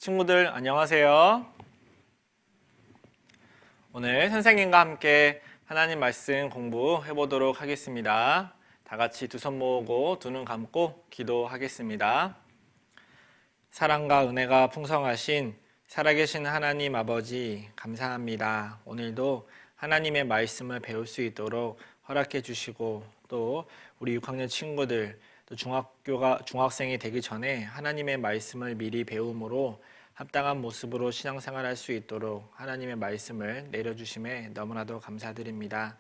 친구들 안녕하세요. 오늘 선생님과 함께 하나님 말씀 공부해 보도록 하겠습니다. 다 같이 두 손 모으고 두 눈 감고 기도하겠습니다. 사랑과 은혜가 풍성하신 살아계신 하나님 아버지 감사합니다. 오늘도 하나님의 말씀을 배울 수 있도록 허락해 주시고 또 우리 6학년 친구들 또 중학생이 되기 전에 하나님의 말씀을 미리 배움으로 합당한 모습으로 신앙생활할 수 있도록 하나님의 말씀을 내려주심에 너무나도 감사드립니다.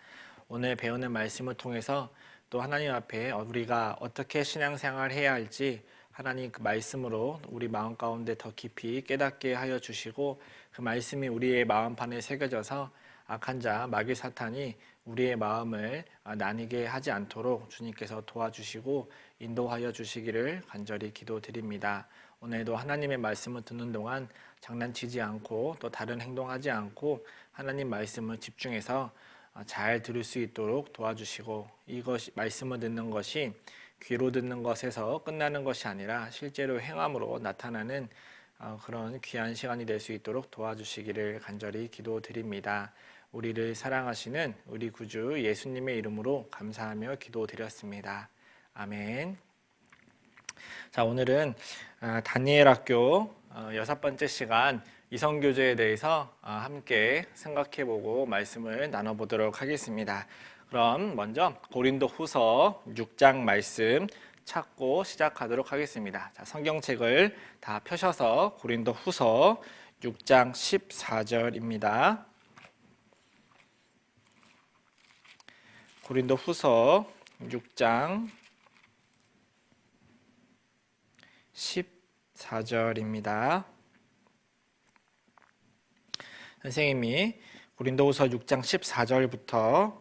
오늘 배우는 말씀을 통해서 또 하나님 앞에 우리가 어떻게 신앙생활을 해야 할지 하나님 그 말씀으로 우리 마음 가운데 더 깊이 깨닫게 하여 주시고 그 말씀이 우리의 마음판에 새겨져서 악한 자 마귀 사탄이 우리의 마음을 나뉘게 하지 않도록 주님께서 도와주시고 인도하여 주시기를 간절히 기도드립니다. 오늘도 하나님의 말씀을 듣는 동안 장난치지 않고 또 다른 행동하지 않고 하나님 말씀을 집중해서 잘 들을 수 있도록 도와주시고 이것이 말씀을 듣는 것이 귀로 듣는 것에서 끝나는 것이 아니라 실제로 행함으로 나타나는 그런 귀한 시간이 될 수 있도록 도와주시기를 간절히 기도드립니다. 우리를 사랑하시는 우리 구주 예수님의 이름으로 감사하며 기도드렸습니다. 아멘. 자, 오늘은 다니엘 학교 6번째 시간 이성교제에 대해서 함께 생각해보고 말씀을 나눠보도록 하겠습니다. 그럼 먼저 고린도후서 6장 말씀 찾고 시작하도록 하겠습니다. 자, 성경책을 다 펴셔서 고린도후서 6장 14절입니다. 고린도후서 6장 14절입니다. 선생님이 고린도후서 6장 14절부터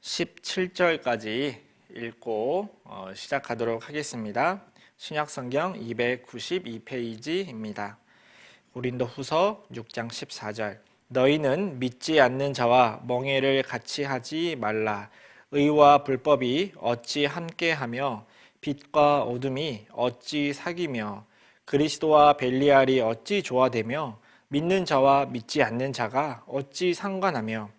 17절까지 읽고 시작하도록 하겠습니다. 신약성경 292페이지입니다. 고린도후서 6장 14절. 너희는 믿지 않는 자와 멍에를 같이 하지 말라. 의와 불법이 어찌 함께하며 빛과 어둠이 어찌 사귀며 그리스도와 벨리알이 어찌 조화되며 믿는 자와 믿지 않는 자가 어찌 상관하며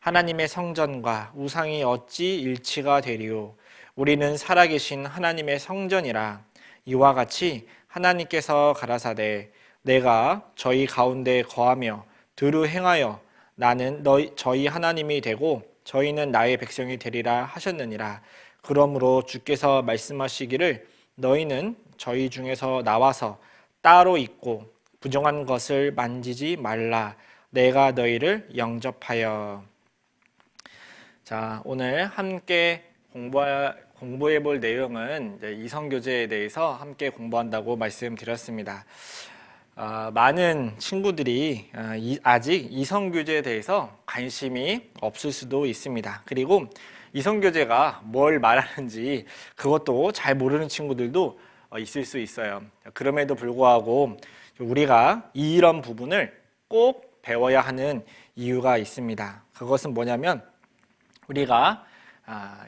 하나님의 성전과 우상이 어찌 일치가 되리요. 우리는 살아계신 하나님의 성전이라. 이와 같이 하나님께서 가라사대 내가 저희 가운데 거하며 두루 행하여 나는 저희 하나님이 되고 저희는 나의 백성이 되리라 하셨느니라. 그러므로 주께서 말씀하시기를 너희는 저희 중에서 나와서 따로 있고 부정한 것을 만지지 말라. 내가 너희를 영접하여. 자, 오늘 함께 공부해 볼 내용은 이성교제에 대해서 함께 공부한다고 말씀드렸습니다. 많은 친구들이 아직 이성교제에 대해서 관심이 없을 수도 있습니다. 그리고 이성교제가 뭘 말하는지 그것도 잘 모르는 친구들도 있을 수 있어요. 그럼에도 불구하고 우리가 이런 부분을 꼭 배워야 하는 이유가 있습니다. 그것은 뭐냐면 우리가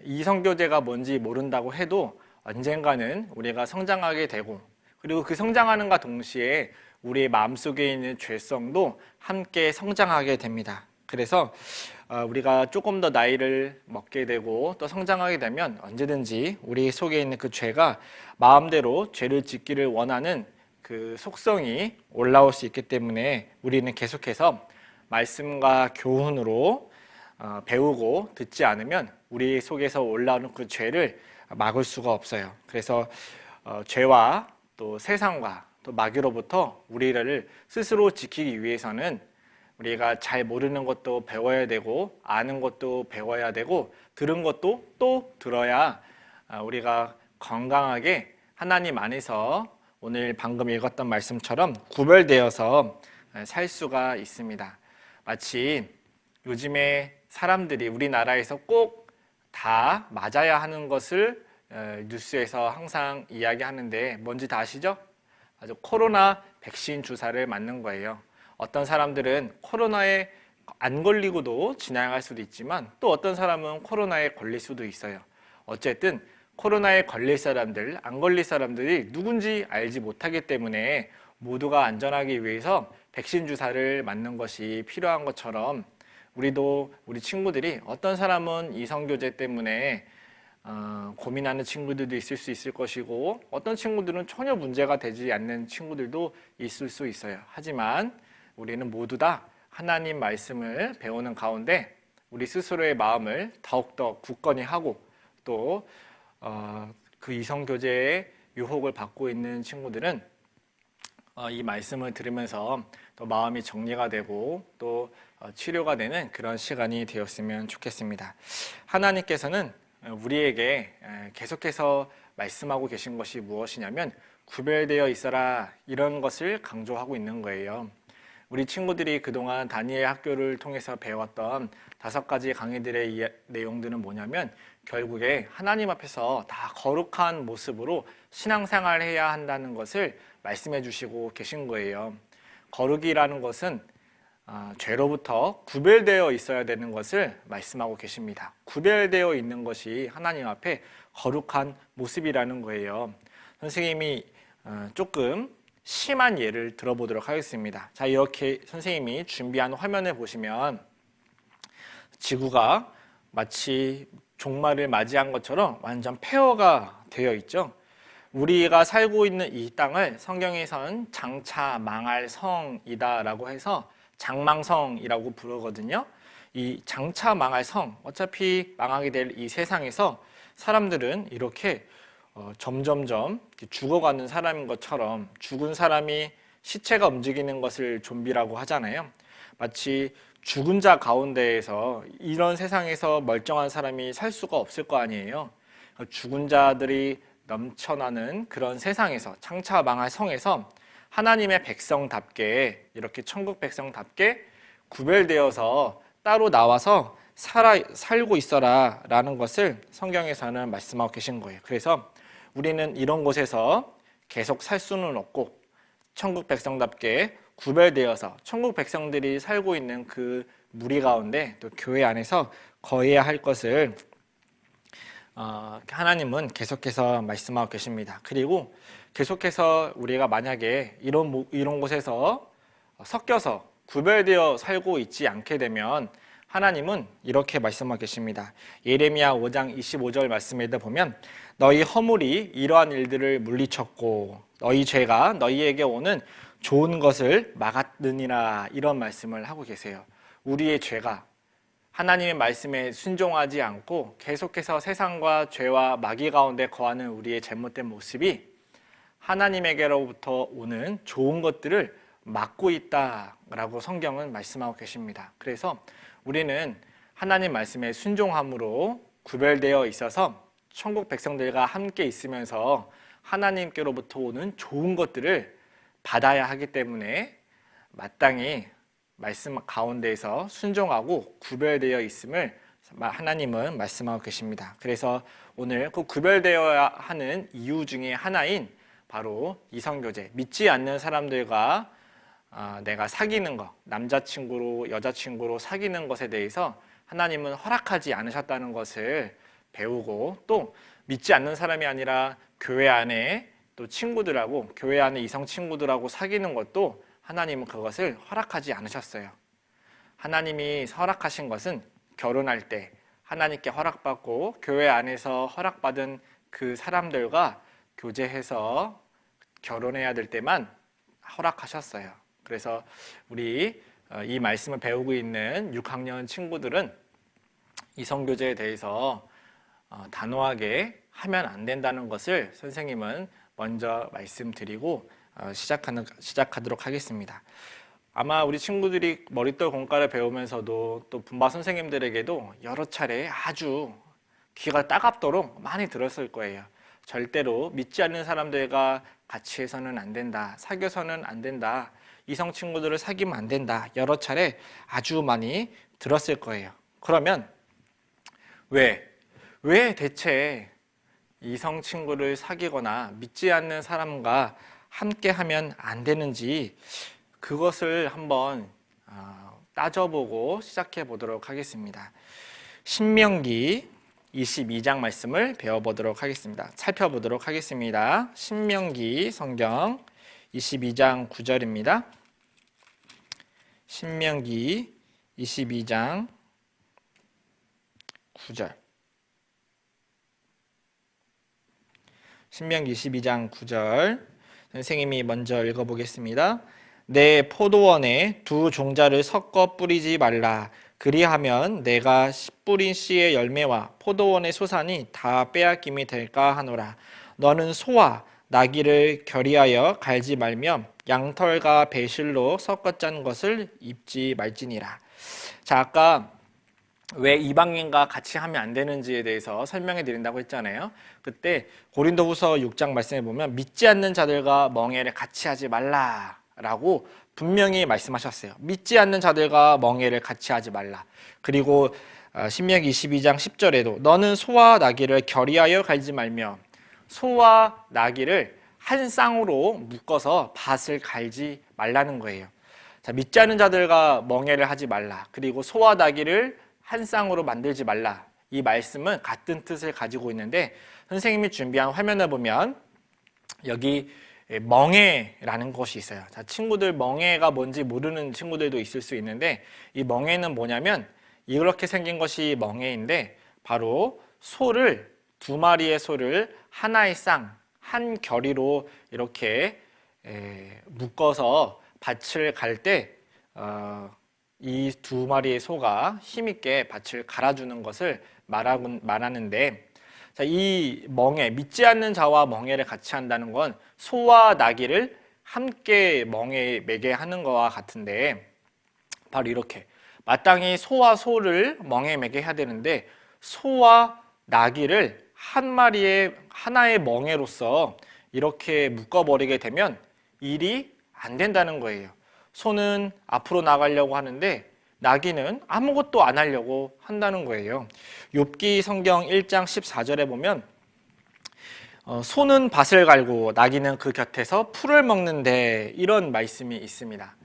이성교제가 뭔지 모른다고 해도 언젠가는 우리가 성장하게 되고 그리고 그 성장하는가 동시에 우리의 마음속에 있는 죄성도 함께 성장하게 됩니다. 그래서 우리가 조금 더 나이를 먹게 되고 또 성장하게 되면 언제든지 우리 속에 있는 그 죄가 마음대로 죄를 짓기를 원하는 그 속성이 올라올 수 있기 때문에 우리는 계속해서 말씀과 교훈으로 배우고 듣지 않으면 우리 속에서 올라오는 그 죄를 막을 수가 없어요. 그래서 죄와 또 세상과 또 마귀로부터 우리를 스스로 지키기 위해서는 우리가 잘 모르는 것도 배워야 되고 아는 것도 배워야 되고 들은 것도 또 들어야 우리가 건강하게 하나님 안에서 오늘 방금 읽었던 말씀처럼 구별되어서 살 수가 있습니다. 마치 요즘에 사람들이 우리나라에서 꼭 다 맞아야 하는 것을 뉴스에서 항상 이야기하는데 뭔지 다 아시죠? 아주 코로나 백신 주사를 맞는 거예요. 어떤 사람들은 코로나에 안 걸리고도 지나갈 수도 있지만 또 어떤 사람은 코로나에 걸릴 수도 있어요. 어쨌든 코로나에 걸릴 사람들, 안 걸릴 사람들이 누군지 알지 못하기 때문에 모두가 안전하기 위해서 백신 주사를 맞는 것이 필요한 것처럼 우리도 우리 친구들이 어떤 사람은 이성교제 때문에 고민하는 친구들도 있을 수 있을 것이고 어떤 친구들은 전혀 문제가 되지 않는 친구들도 있을 수 있어요. 하지만 우리는 모두 다 하나님 말씀을 배우는 가운데 우리 스스로의 마음을 더욱더 굳건히 하고 또 그 이성교제의 유혹을 받고 있는 친구들은 이 말씀을 들으면서 또 마음이 정리가 되고 또 치료가 되는 그런 시간이 되었으면 좋겠습니다. 하나님께서는 우리에게 계속해서 말씀하고 계신 것이 무엇이냐면 구별되어 있어라 이런 것을 강조하고 있는 거예요. 우리 친구들이 그동안 다니엘 학교를 통해서 배웠던 5가지 강의들의 내용들은 뭐냐면 결국에 하나님 앞에서 다 거룩한 모습으로 신앙생활을 해야 한다는 것을 말씀해 주시고 계신 거예요. 거룩이라는 것은 죄로부터 구별되어 있어야 되는 것을 말씀하고 계십니다. 구별되어 있는 것이 하나님 앞에 거룩한 모습이라는 거예요. 선생님이 조금 심한 예를 들어보도록 하겠습니다. 자, 이렇게 선생님이 준비한 화면을 보시면 지구가 마치 종말을 맞이한 것처럼 완전 폐허가 되어 있죠. 우리가 살고 있는 이 땅을 성경에선 장차 망할 성이다 라고 해서 장망성이라고 부르거든요. 이 장차 망할 성, 어차피 망하게 될 이 세상에서 사람들은 이렇게 점점점 죽어가는 사람인 것처럼 죽은 사람이 시체가 움직이는 것을 좀비라고 하잖아요. 마치 죽은 자 가운데에서 이런 세상에서 멀쩡한 사람이 살 수가 없을 거 아니에요. 죽은 자들이 넘쳐나는 그런 세상에서 장차 망할 성에서 하나님의 백성답게 이렇게 천국 백성답게 구별되어서 따로 나와서 살고 있어라 라는 것을 성경에서는 말씀하고 계신 거예요. 그래서 우리는 이런 곳에서 계속 살 수는 없고 천국 백성답게 구별되어서 천국 백성들이 살고 있는 그 무리 가운데 또 교회 안에서 거해야 할 것을 하나님은 계속해서 말씀하고 계십니다. 그리고 계속해서 우리가 만약에 이런 곳에서 섞여서 구별되어 살고 있지 않게 되면 하나님은 이렇게 말씀하고 계십니다. 예레미야 5장 25절 말씀에 보면 너희 허물이 이러한 일들을 물리쳤고 너희 죄가 너희에게 오는 좋은 것을 막았느니라 이런 말씀을 하고 계세요. 우리의 죄가 하나님의 말씀에 순종하지 않고 계속해서 세상과 죄와 마귀 가운데 거하는 우리의 잘못된 모습이 하나님에게로부터 오는 좋은 것들을 막고 있다라고 성경은 말씀하고 계십니다. 그래서 우리는 하나님 말씀에 순종함으로 구별되어 있어서 천국 백성들과 함께 있으면서 하나님께로부터 오는 좋은 것들을 받아야 하기 때문에 마땅히 말씀 가운데에서 순종하고 구별되어 있음을 하나님은 말씀하고 계십니다. 그래서 오늘 그 구별되어야 하는 이유 중에 하나인 바로 이성교제, 믿지 않는 사람들과 내가 사귀는 것, 남자친구로 여자친구로 사귀는 것에 대해서 하나님은 허락하지 않으셨다는 것을 배우고 또 믿지 않는 사람이 아니라 교회 안에 또 친구들하고 교회 안에 이성 친구들하고 사귀는 것도 하나님은 그것을 허락하지 않으셨어요. 하나님이 허락하신 것은 결혼할 때 하나님께 허락받고 교회 안에서 허락받은 그 사람들과 교제해서 결혼해야 될 때만 허락하셨어요. 그래서 우리 이 말씀을 배우고 있는 6학년 친구들은 이성교제에 대해서 단호하게 하면 안 된다는 것을 선생님은 먼저 말씀드리고 시작하도록 하겠습니다. 아마 우리 친구들이 머릿돌 공과를 배우면서도 또 분바 선생님들에게도 여러 차례 아주 귀가 따갑도록 많이 들었을 거예요. 절대로 믿지 않는 사람들과 같이 해서는 안 된다. 사귀어서는 안 된다. 이성 친구들을 사귀면 안 된다. 여러 차례 아주 많이 들었을 거예요. 그러면 왜 대체 이성 친구를 사귀거나 믿지 않는 사람과 함께 하면 안 되는지 그것을 한번 따져보고 시작해 보도록 하겠습니다. 신명기 22장 말씀을 배워보도록 하겠습니다. 살펴보도록 하겠습니다. 신명기 성경 22장 9절입니다. 신명기 22장 9절. 신명기 22장 9절. 선생님이 먼저 읽어보겠습니다. 내 포도원에 두 종자를 섞어 뿌리지 말라. 그리하면 내가 뿌린 씨의 열매와 포도원의 소산이 다 빼앗김이 될까 하노라. 너는 소와 나귀를 결의하여 갈지 말며 양털과 배실로 섞어 짠 것을 입지 말지니라. 자, 아까 왜 이방인과 같이 하면 안 되는지에 대해서 설명해 드린다고 했잖아요. 그때 고린도후서 6장 말씀해 보면 믿지 않는 자들과 멍에를 같이 하지 말라라고 분명히 말씀하셨어요. 믿지 않는 자들과 멍에를 같이 하지 말라. 그리고 신명기 22장 10절에도 너는 소와 나귀를 결의하여 갈지 말며 소와 나귀를 한 쌍으로 묶어서 밭을 갈지 말라는 거예요. 자, 믿지 않는 자들과 멍에를 하지 말라. 그리고 소와 나귀를 한 쌍으로 만들지 말라. 이 말씀은 같은 뜻을 가지고 있는데 선생님이 준비한 화면을 보면 여기 멍에라는 것이 있어요. 자, 친구들 멍에가 뭔지 모르는 친구들도 있을 수 있는데 이 멍에는 뭐냐면 이렇게 생긴 것이 멍에인데 바로 소를 두 마리의 소를 하나의 쌍, 한 결의로 이렇게 묶어서 밭을 갈 때 이 두 마리의 소가 힘있게 밭을 갈아주는 것을 말하는데 자, 이 멍에, 믿지 않는 자와 멍에를 같이 한다는 건 소와 나귀를 함께 멍에 매게 하는 것과 같은데 바로 이렇게 마땅히 소와 소를 멍에 매게 해야 되는데 소와 나귀를 한 마리의 하나의 멍에로서 이렇게 묶어버리게 되면 일이 안 된다는 거예요. 소는 앞으로 나가려고 하는데 나귀는 아무것도 안 하려고 한다는 거예요. 욥기 성경 1장 14절에 보면 소는 밭을 갈고 나귀는 그 곁에서 풀을 먹는데 이런 말씀이 있습니다.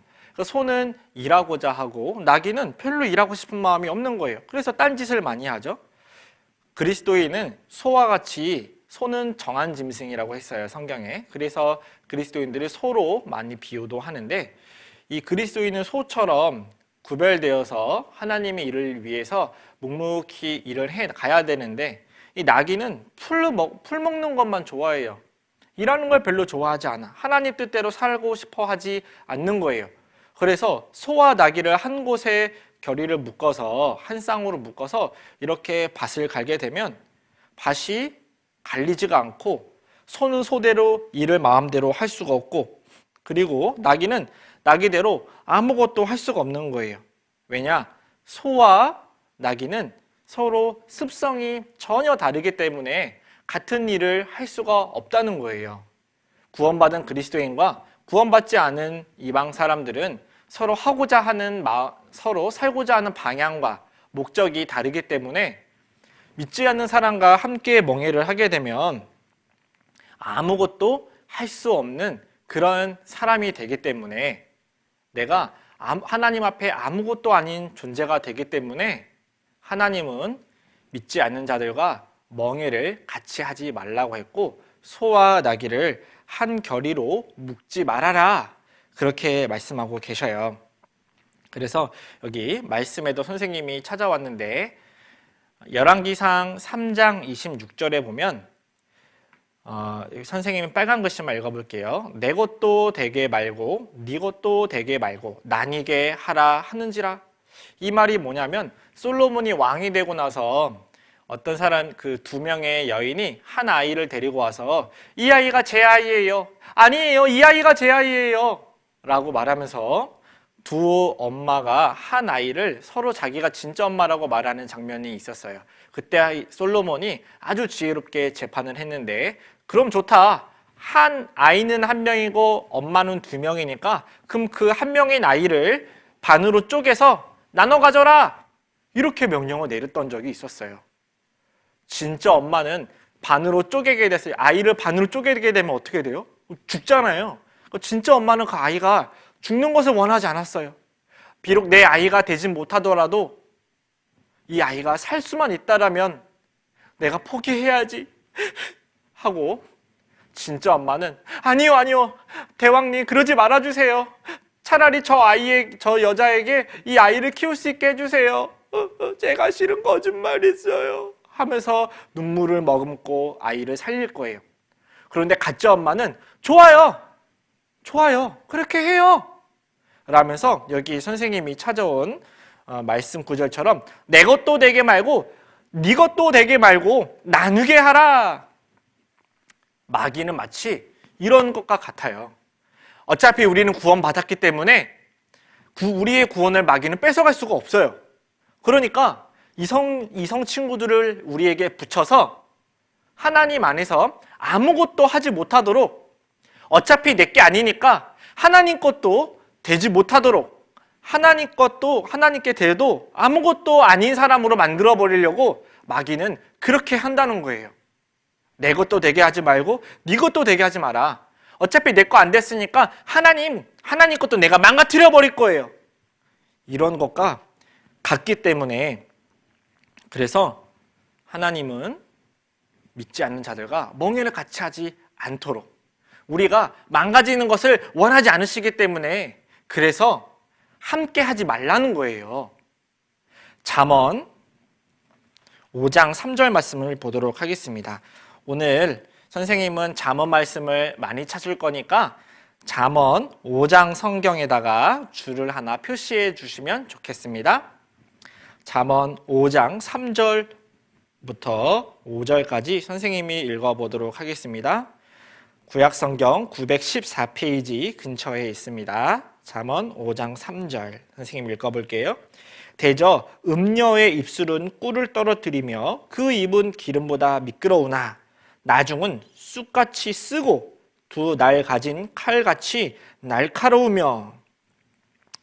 소는 일하고자 하고 나귀는 별로 일하고 싶은 마음이 없는 거예요. 그래서 딴짓을 많이 하죠. 그리스도인은 소와 같이 소는 정한 짐승이라고 했어요, 성경에. 그래서 그리스도인들을 소로 많이 비유도 하는데 이 그리스도인은 소처럼 구별되어서 하나님의 일을 위해서 묵묵히 일을 해 가야 되는데 이 나귀는 풀 먹는 것만 좋아해요. 일하는 걸 별로 좋아하지 않아. 하나님 뜻대로 살고 싶어 하지 않는 거예요. 그래서 소와 나귀를 한 곳에 결의를 묶어서 한 쌍으로 묶어서 이렇게 밭을 갈게 되면 밭이 갈리지가 않고 소는 소대로 일을 마음대로 할 수가 없고 그리고 나귀는 나귀대로 아무것도 할 수가 없는 거예요. 왜냐? 소와 나귀는 서로 습성이 전혀 다르기 때문에 같은 일을 할 수가 없다는 거예요. 구원받은 그리스도인과 구원받지 않은 이방 사람들은 서로 하고자 하는 서로 살고자 하는 방향과 목적이 다르기 때문에 믿지 않는 사람과 함께 멍에를 하게 되면 아무것도 할 수 없는 그런 사람이 되기 때문에 내가 하나님 앞에 아무것도 아닌 존재가 되기 때문에 하나님은 믿지 않는 자들과 멍에를 같이 하지 말라고 했고 소와 나귀를 한 결의로 묶지 말아라 그렇게 말씀하고 계셔요. 그래서 여기 말씀에도 선생님이 찾아왔는데 열왕기상 3장 26절에 보면 선생님이 빨간 글씨만 읽어볼게요. 내 것도 되게 말고 네 것도 되게 말고 나뉘게 하라 하는지라. 이 말이 뭐냐면 솔로몬이 왕이 되고 나서 어떤 사람 그 두 명의 여인이 한 아이를 데리고 와서 이 아이가 제 아이예요. 아니에요. 이 아이가 제 아이예요. 라고 말하면서 두 엄마가 한 아이를 서로 자기가 진짜 엄마라고 말하는 장면이 있었어요. 그때 솔로몬이 아주 지혜롭게 재판을 했는데 그럼 좋다. 한 아이는 한 명이고 엄마는 두 명이니까 그럼 그 한 명의 아이를 반으로 쪼개서 나눠 가져라. 이렇게 명령을 내렸던 적이 있었어요. 진짜 엄마는 반으로 쪼개게 됐어요. 아이를 반으로 쪼개게 되면 어떻게 돼요? 죽잖아요. 진짜 엄마는 그 아이가 죽는 것을 원하지 않았어요. 비록 내 아이가 되진 못하더라도 이 아이가 살 수만 있다라면 내가 포기해야지 하고 진짜 엄마는 아니요, 아니요. 대왕님, 그러지 말아주세요. 차라리 저 여자에게 이 아이를 키울 수 있게 해주세요. 제가 실은 거짓말했어요. 하면서 눈물을 머금고 아이를 살릴 거예요. 그런데 가짜 엄마는 좋아요. 좋아요. 그렇게 해요. 라면서 여기 선생님이 찾아온 말씀 구절처럼 내 것도 되게 말고 네 것도 되게 말고 나누게 하라. 마귀는 마치 이런 것과 같아요. 어차피 우리는 구원받았기 때문에 우리의 구원을 마귀는 뺏어갈 수가 없어요. 그러니까 이성 친구들을 우리에게 붙여서 하나님 안에서 아무것도 하지 못하도록, 어차피 내게 아니니까 하나님 것도 되지 못하도록, 하나님 것도 하나님께 돼도 아무것도 아닌 사람으로 만들어 버리려고 마귀는 그렇게 한다는 거예요. 내 것도 되게 하지 말고 네 것도 되게 하지 마라. 어차피 내 거 안 됐으니까 하나님 것도 내가 망가뜨려 버릴 거예요. 이런 것과 같기 때문에, 그래서 하나님은 믿지 않는 자들과 멍에를 같이 하지 않도록, 우리가 망가지는 것을 원하지 않으시기 때문에 그래서 함께 하지 말라는 거예요. 잠언 5장 3절 말씀을 보도록 하겠습니다. 오늘 선생님은 잠언 말씀을 많이 찾을 거니까 잠언 5장 성경에다가 줄을 하나 표시해 주시면 좋겠습니다. 잠언 5장 3절부터 5절까지 선생님이 읽어보도록 하겠습니다. 구약성경 914페이지 근처에 있습니다. 잠언 5장 3절 선생님 읽어볼게요. 대저 음녀의 입술은 꿀을 떨어뜨리며 그 입은 기름보다 미끄러우나 나중은 쑥같이 쓰고 두 날 가진 칼같이 날카로우며.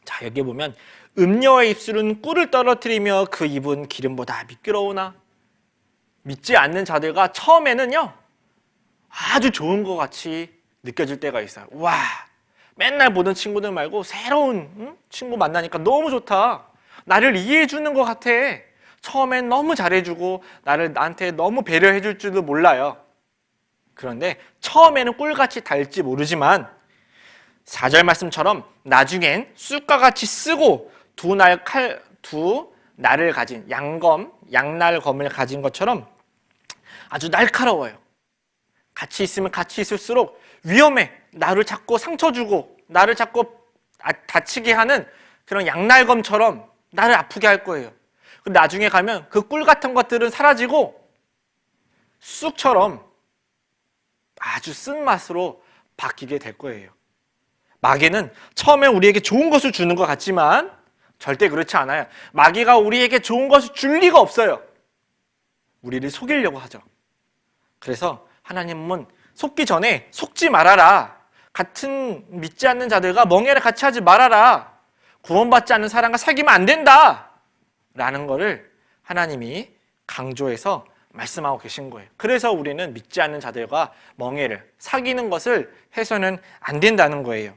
자, 여기 보면 음녀의 입술은 꿀을 떨어뜨리며 그 입은 기름보다 미끄러우나, 믿지 않는 자들과 처음에는요 아주 좋은 것 같이 느껴질 때가 있어요. 와, 맨날 보던 친구들 말고 새로운 친구 만나니까 너무 좋다. 나를 이해해 주는 것 같아. 처음엔 너무 잘해주고 나한테 너무 배려해 줄 줄도 몰라요. 그런데 처음에는 꿀같이 달지 모르지만 4절 말씀처럼 나중엔 쑥과 같이 쓰고 두 날을 가진 양날검을 가진 것처럼 아주 날카로워요. 같이 있으면 같이 있을수록 위험해. 나를 자꾸 상처 주고 나를 자꾸 다치게 하는 그런 양날검처럼 나를 아프게 할 거예요. 근데 나중에 가면 그 꿀 같은 것들은 사라지고 쑥처럼 아주 쓴맛으로 바뀌게 될 거예요. 마귀는 처음에 우리에게 좋은 것을 주는 것 같지만 절대 그렇지 않아요. 마귀가 우리에게 좋은 것을 줄 리가 없어요. 우리를 속이려고 하죠. 그래서 하나님은 속기 전에 속지 말아라. 같은 믿지 않는 자들과 멍에를 같이 하지 말아라. 구원받지 않는 사람과 사귀면 안 된다. 라는 거를 하나님이 강조해서 말씀하고 계신 거예요. 그래서 우리는 믿지 않는 자들과 멍에를 사귀는 것을 해서는 안 된다는 거예요.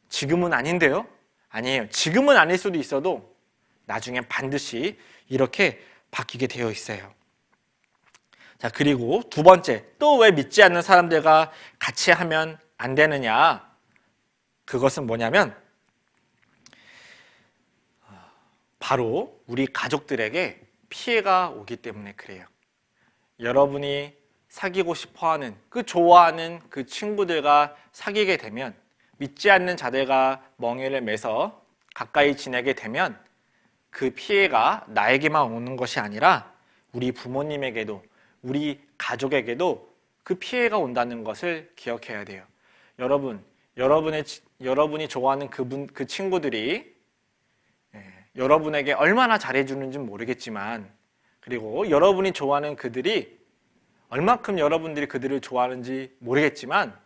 지금은 아닌데요? 아니에요. 지금은 아닐 수도 있어도 나중엔 반드시 이렇게 바뀌게 되어 있어요. 자, 그리고 두 번째, 또 왜 믿지 않는 사람들과 같이 하면 안 되느냐? 그것은 뭐냐면 바로 우리 가족들에게 피해가 오기 때문에 그래요. 여러분이 사귀고 싶어하는, 좋아하는 그 친구들과 사귀게 되면, 믿지 않는 자들과 멍에를 매서 가까이 지내게 되면 그 피해가 나에게만 오는 것이 아니라 우리 부모님에게도, 우리 가족에게도 그 피해가 온다는 것을 기억해야 돼요. 여러분이 좋아하는 그 친구들이 여러분에게 얼마나 잘해주는지는 모르겠지만, 그리고 여러분이 좋아하는 그들이 얼만큼 여러분들이 그들을 좋아하는지 모르겠지만,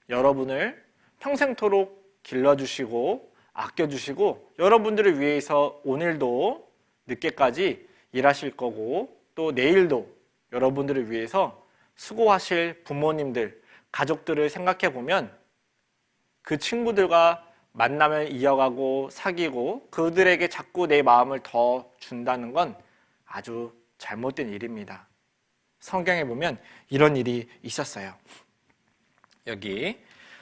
여러분을 평생토록 길러주시고 아껴주시고 여러분들을 위해서 오늘도 늦게까지 일하실 거고 또 내일도 여러분들을 위해서 수고하실 부모님들, 가족들을 생각해 보면 그 친구들과 만남을 이어가고 사귀고 그들에게 자꾸 내 마음을 더 준다는 건 아주 잘못된 일입니다. 성경에 보면 이런 일이 있었어요. 여기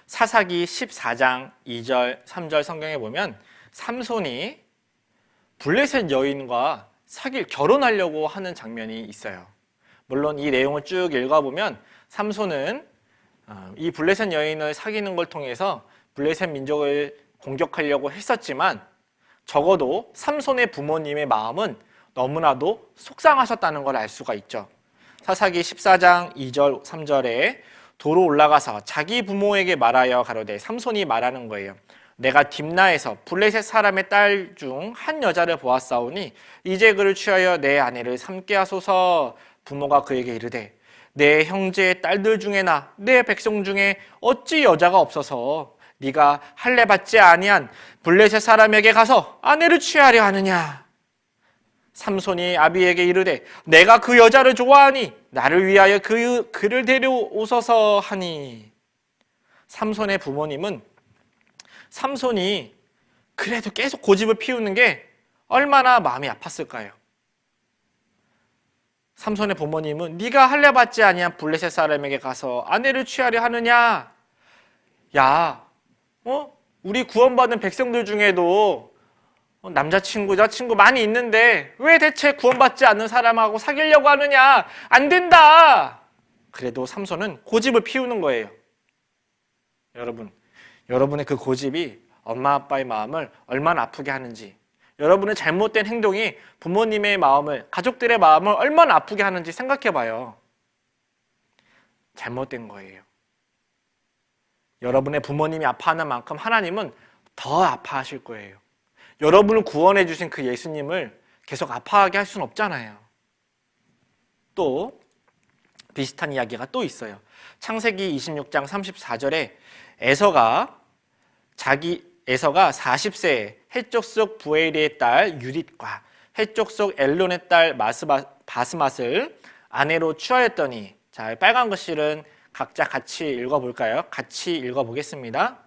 사사기 14장 2절 3절 성경에 보면 삼손이 블레셋 여인과 결혼하려고 하는 장면이 있어요. 물론 이 내용을 쭉 읽어보면 삼손은 이 블레셋 여인을 사귀는 걸 통해서 블레셋 민족을 공격하려고 했었지만 적어도 삼손의 부모님의 마음은 너무나도 속상하셨다는 걸 알 수가 있죠. 사사기 14장 2절 3절에 도로 올라가서 자기 부모에게 말하여 가로되, 삼손이 말하는 거예요. 내가 딥나에서 블레셋 사람의 딸 중 한 여자를 보았사오니 이제 그를 취하여 내 아내를 삼게 하소서. 부모가 그에게 이르되, 내 형제의 딸들 중에나 내 백성 중에 어찌 여자가 없어서 네가 할례 받지 아니한 블레셋 사람에게 가서 아내를 취하려 하느냐. 삼손이 아비에게 이르되, 내가 그 여자를 좋아하니 나를 위하여 그를 데려오소서 하니. 삼손의 부모님은 삼손이 그래도 계속 고집을 피우는 게 얼마나 마음이 아팠을까요? 삼손의 부모님은 네가 할례 받지 아니한 블레셋 사람에게 가서 아내를 취하려 하느냐? 야, 우리 구원받은 백성들 중에도 남자친구, 여자친구 많이 있는데 왜 대체 구원받지 않는 사람하고 사귀려고 하느냐? 안 된다! 그래도 삼손은 고집을 피우는 거예요. 여러분의 그 고집이 엄마 아빠의 마음을 얼마나 아프게 하는지, 여러분의 잘못된 행동이 부모님의 마음을, 가족들의 마음을 얼마나 아프게 하는지 생각해 봐요. 잘못된 거예요. 여러분의 부모님이 아파하는 만큼 하나님은 더 아파하실 거예요. 여러분을 구원해 주신 그 예수님을 계속 아파하게 할 수는 없잖아요. 또 비슷한 이야기가 또 있어요. 창세기 26장 34절에 에서가 40세에 헷족속 부에리의 딸 유릿과 헷족속 엘론의 딸 바스맛을 아내로 취하였더니, 자, 빨간 글씨는 각자 같이 읽어볼까요? 같이 읽어보겠습니다.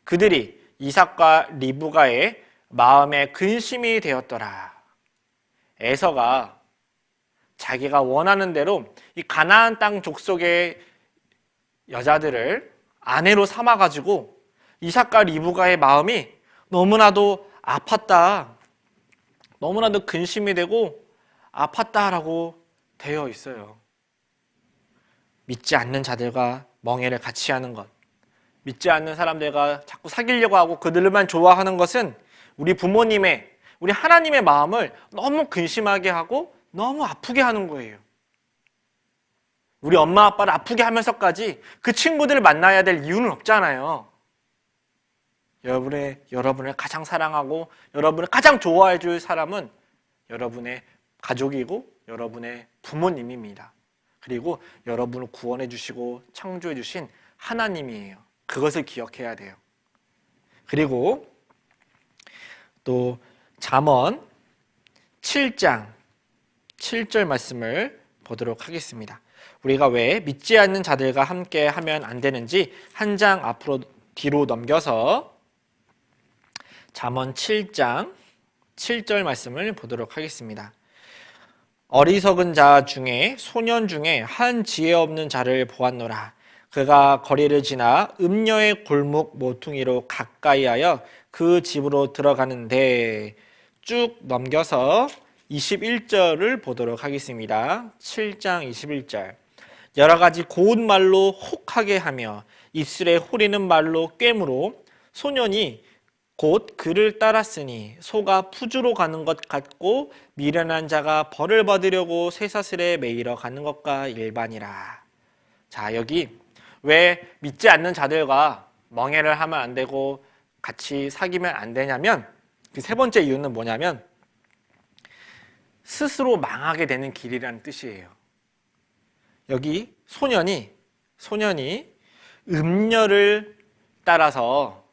그들이 이삭과 리브가의 마음에 근심이 되었더라. 에서가 자기가 원하는 대로 이 가나안 땅 족속의 여자들을 아내로 삼아가지고 이삭과 리브가의 마음이 너무나도 아팠다, 너무나도 근심이 되고 아팠다라고 되어 있어요. 믿지 않는 자들과 멍에를 같이 하는 것, 믿지 않는 사람들과 자꾸 사귀려고 하고 그들만 좋아하는 것은 우리 부모님의, 우리 하나님의 마음을 너무 근심하게 하고 너무 아프게 하는 거예요. 우리 엄마 아빠를 아프게 하면서까지 그 친구들을 만나야 될 이유는 없잖아요. 여러분을 가장 사랑하고 여러분을 가장 좋아해 줄 사람은 여러분의 가족이고 여러분의 부모님입니다. 그리고 여러분을 구원해 주시고 창조해 주신 하나님이에요. 그것을 기억해야 돼요. 그리고 또 잠언 7장 7절 말씀을 보도록 하겠습니다. 우리가 왜 믿지 않는 자들과 함께 하면 안 되는지 한 장 앞으로 뒤로 넘겨서 잠언 7장 7절 말씀을 보도록 하겠습니다. 어리석은 자 중에 소년 중에 한 지혜 없는 자를 보았노라. 그가 거리를 지나 음녀의 골목 모퉁이로 가까이하여 그 집으로 들어가는데, 쭉 넘겨서 21절을 보도록 하겠습니다. 7장 21절. 여러 가지 고운 말로 혹하게 하며 입술에 호리는 말로 꿰므로 소년이 곧 그를 따랐으니 소가 푸주로 가는 것 같고 미련한 자가 벌을 받으려고 쇠사슬에 매이러 가는 것과 일반이라. 자, 여기 왜 믿지 않는 자들과 멍해를 하면 안 되고 같이 사귀면 안 되냐면, 그 세 번째 이유는 뭐냐면 스스로 망하게 되는 길이라는 뜻이에요. 여기 소년이 음녀를 따라서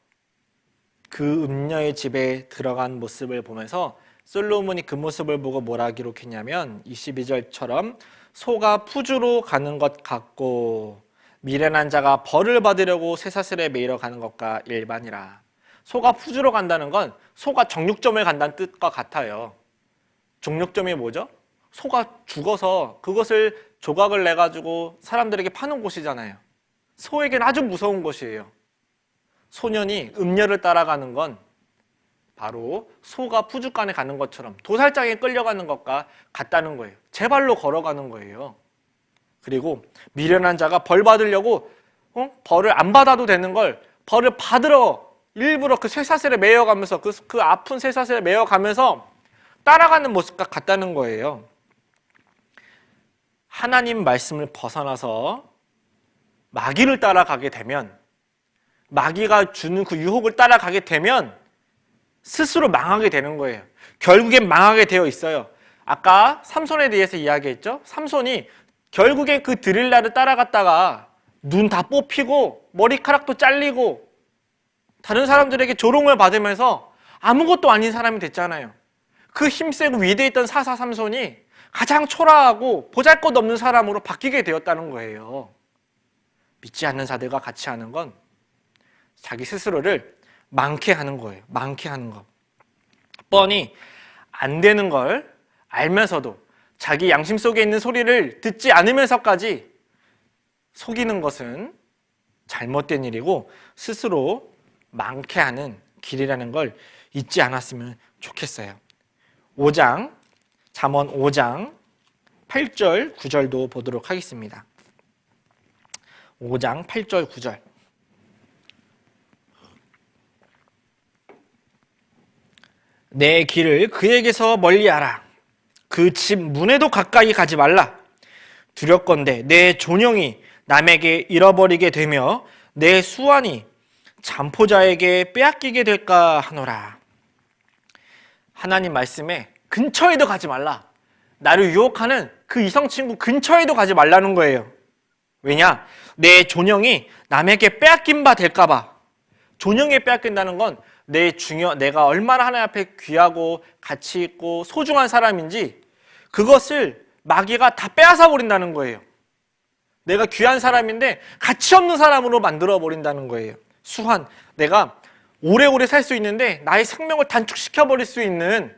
그 음녀의 집에 들어간 모습을 보면서 솔로몬이 그 모습을 보고 뭐라 기록했냐면 22절처럼 소가 푸주로 가는 것 같고 미련한 자가 벌을 받으려고 쇠사슬에 매이러 가는 것과 일반이라. 소가 푸주로 간다는 건 소가 정육점을 간다는 뜻과 같아요. 정육점이 뭐죠? 소가 죽어서 그것을 조각을 내가지고 사람들에게 파는 곳이잖아요. 소에게는 아주 무서운 것이에요. 소년이 음녀를 따라가는 건 바로 소가 푸주간에 가는 것처럼 도살장에 끌려가는 것과 같다는 거예요. 제 발로 걸어가는 거예요. 그리고 미련한 자가 벌 받으려고 벌을 안 받아도 되는 걸 벌을 받으러 일부러 그 쇠사슬에 매여가면서 그 아픈 쇠사슬에 매여가면서 따라가는 모습과 같다는 거예요. 하나님 말씀을 벗어나서 마귀를 따라가게 되면, 마귀가 주는 그 유혹을 따라가게 되면 스스로 망하게 되는 거예요. 결국엔 망하게 되어 있어요. 아까 삼손에 대해서 이야기했죠. 삼손이 결국엔 그 드릴라를 따라갔다가 눈 다 뽑히고 머리카락도 잘리고 다른 사람들에게 조롱을 받으면서 아무것도 아닌 사람이 됐잖아요. 그 힘세고 위대했던 사사 삼손이 가장 초라하고 보잘것없는 사람으로 바뀌게 되었다는 거예요. 믿지 않는 자들과 같이 하는 건 자기 스스로를 많게 하는 거예요. 많게 하는 것. 뻔히 안 되는 걸 알면서도 자기 양심 속에 있는 소리를 듣지 않으면서까지 속이는 것은 잘못된 일이고 스스로 많게 하는 길이라는 걸 잊지 않았으면 좋겠어요. 5장, 잠언 5장 8절, 9절도 보도록 하겠습니다. 5장 8절, 9절. 내 길을 그에게서 멀리하라. 그 집 문에도 가까이 가지 말라. 두렵건대 내 존영이 남에게 잃어버리게 되며 내 수완이 잠포자에게 빼앗기게 될까 하노라. 하나님 말씀에 근처에도 가지 말라. 나를 유혹하는 그 이성 친구 근처에도 가지 말라는 거예요. 왜냐? 내 존영이 남에게 빼앗긴 바 될까 봐. 존영에 빼앗긴다는 건 내가 얼마나 하나님 앞에 귀하고 가치 있고 소중한 사람인지 그것을 마귀가 다 빼앗아 버린다는 거예요. 내가 귀한 사람인데 가치 없는 사람으로 만들어 버린다는 거예요. 수환, 내가 오래오래 살 수 있는데 나의 생명을 단축시켜 버릴 수 있는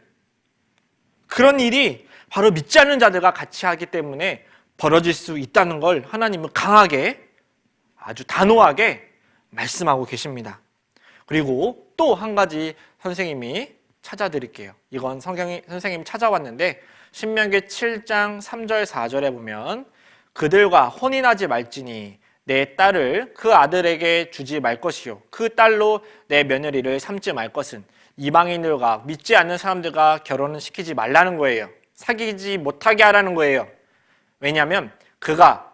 그런 일이 바로 믿지 않는 자들과 같이 하기 때문에 벌어질 수 있다는 걸 하나님은 강하게, 아주 단호하게 말씀하고 계십니다. 그리고 또 한 가지 선생님이 찾아드릴게요. 이건 선생님이 찾아왔는데 신명기 7장 3절 4절에 보면 그들과 혼인하지 말지니 내 딸을 그 아들에게 주지 말 것이요 그 딸로 내 며느리를 삼지 말 것은 이방인들과 믿지 않는 사람들과 결혼은 시키지 말라는 거예요. 사귀지 못하게 하라는 거예요. 왜냐하면 그가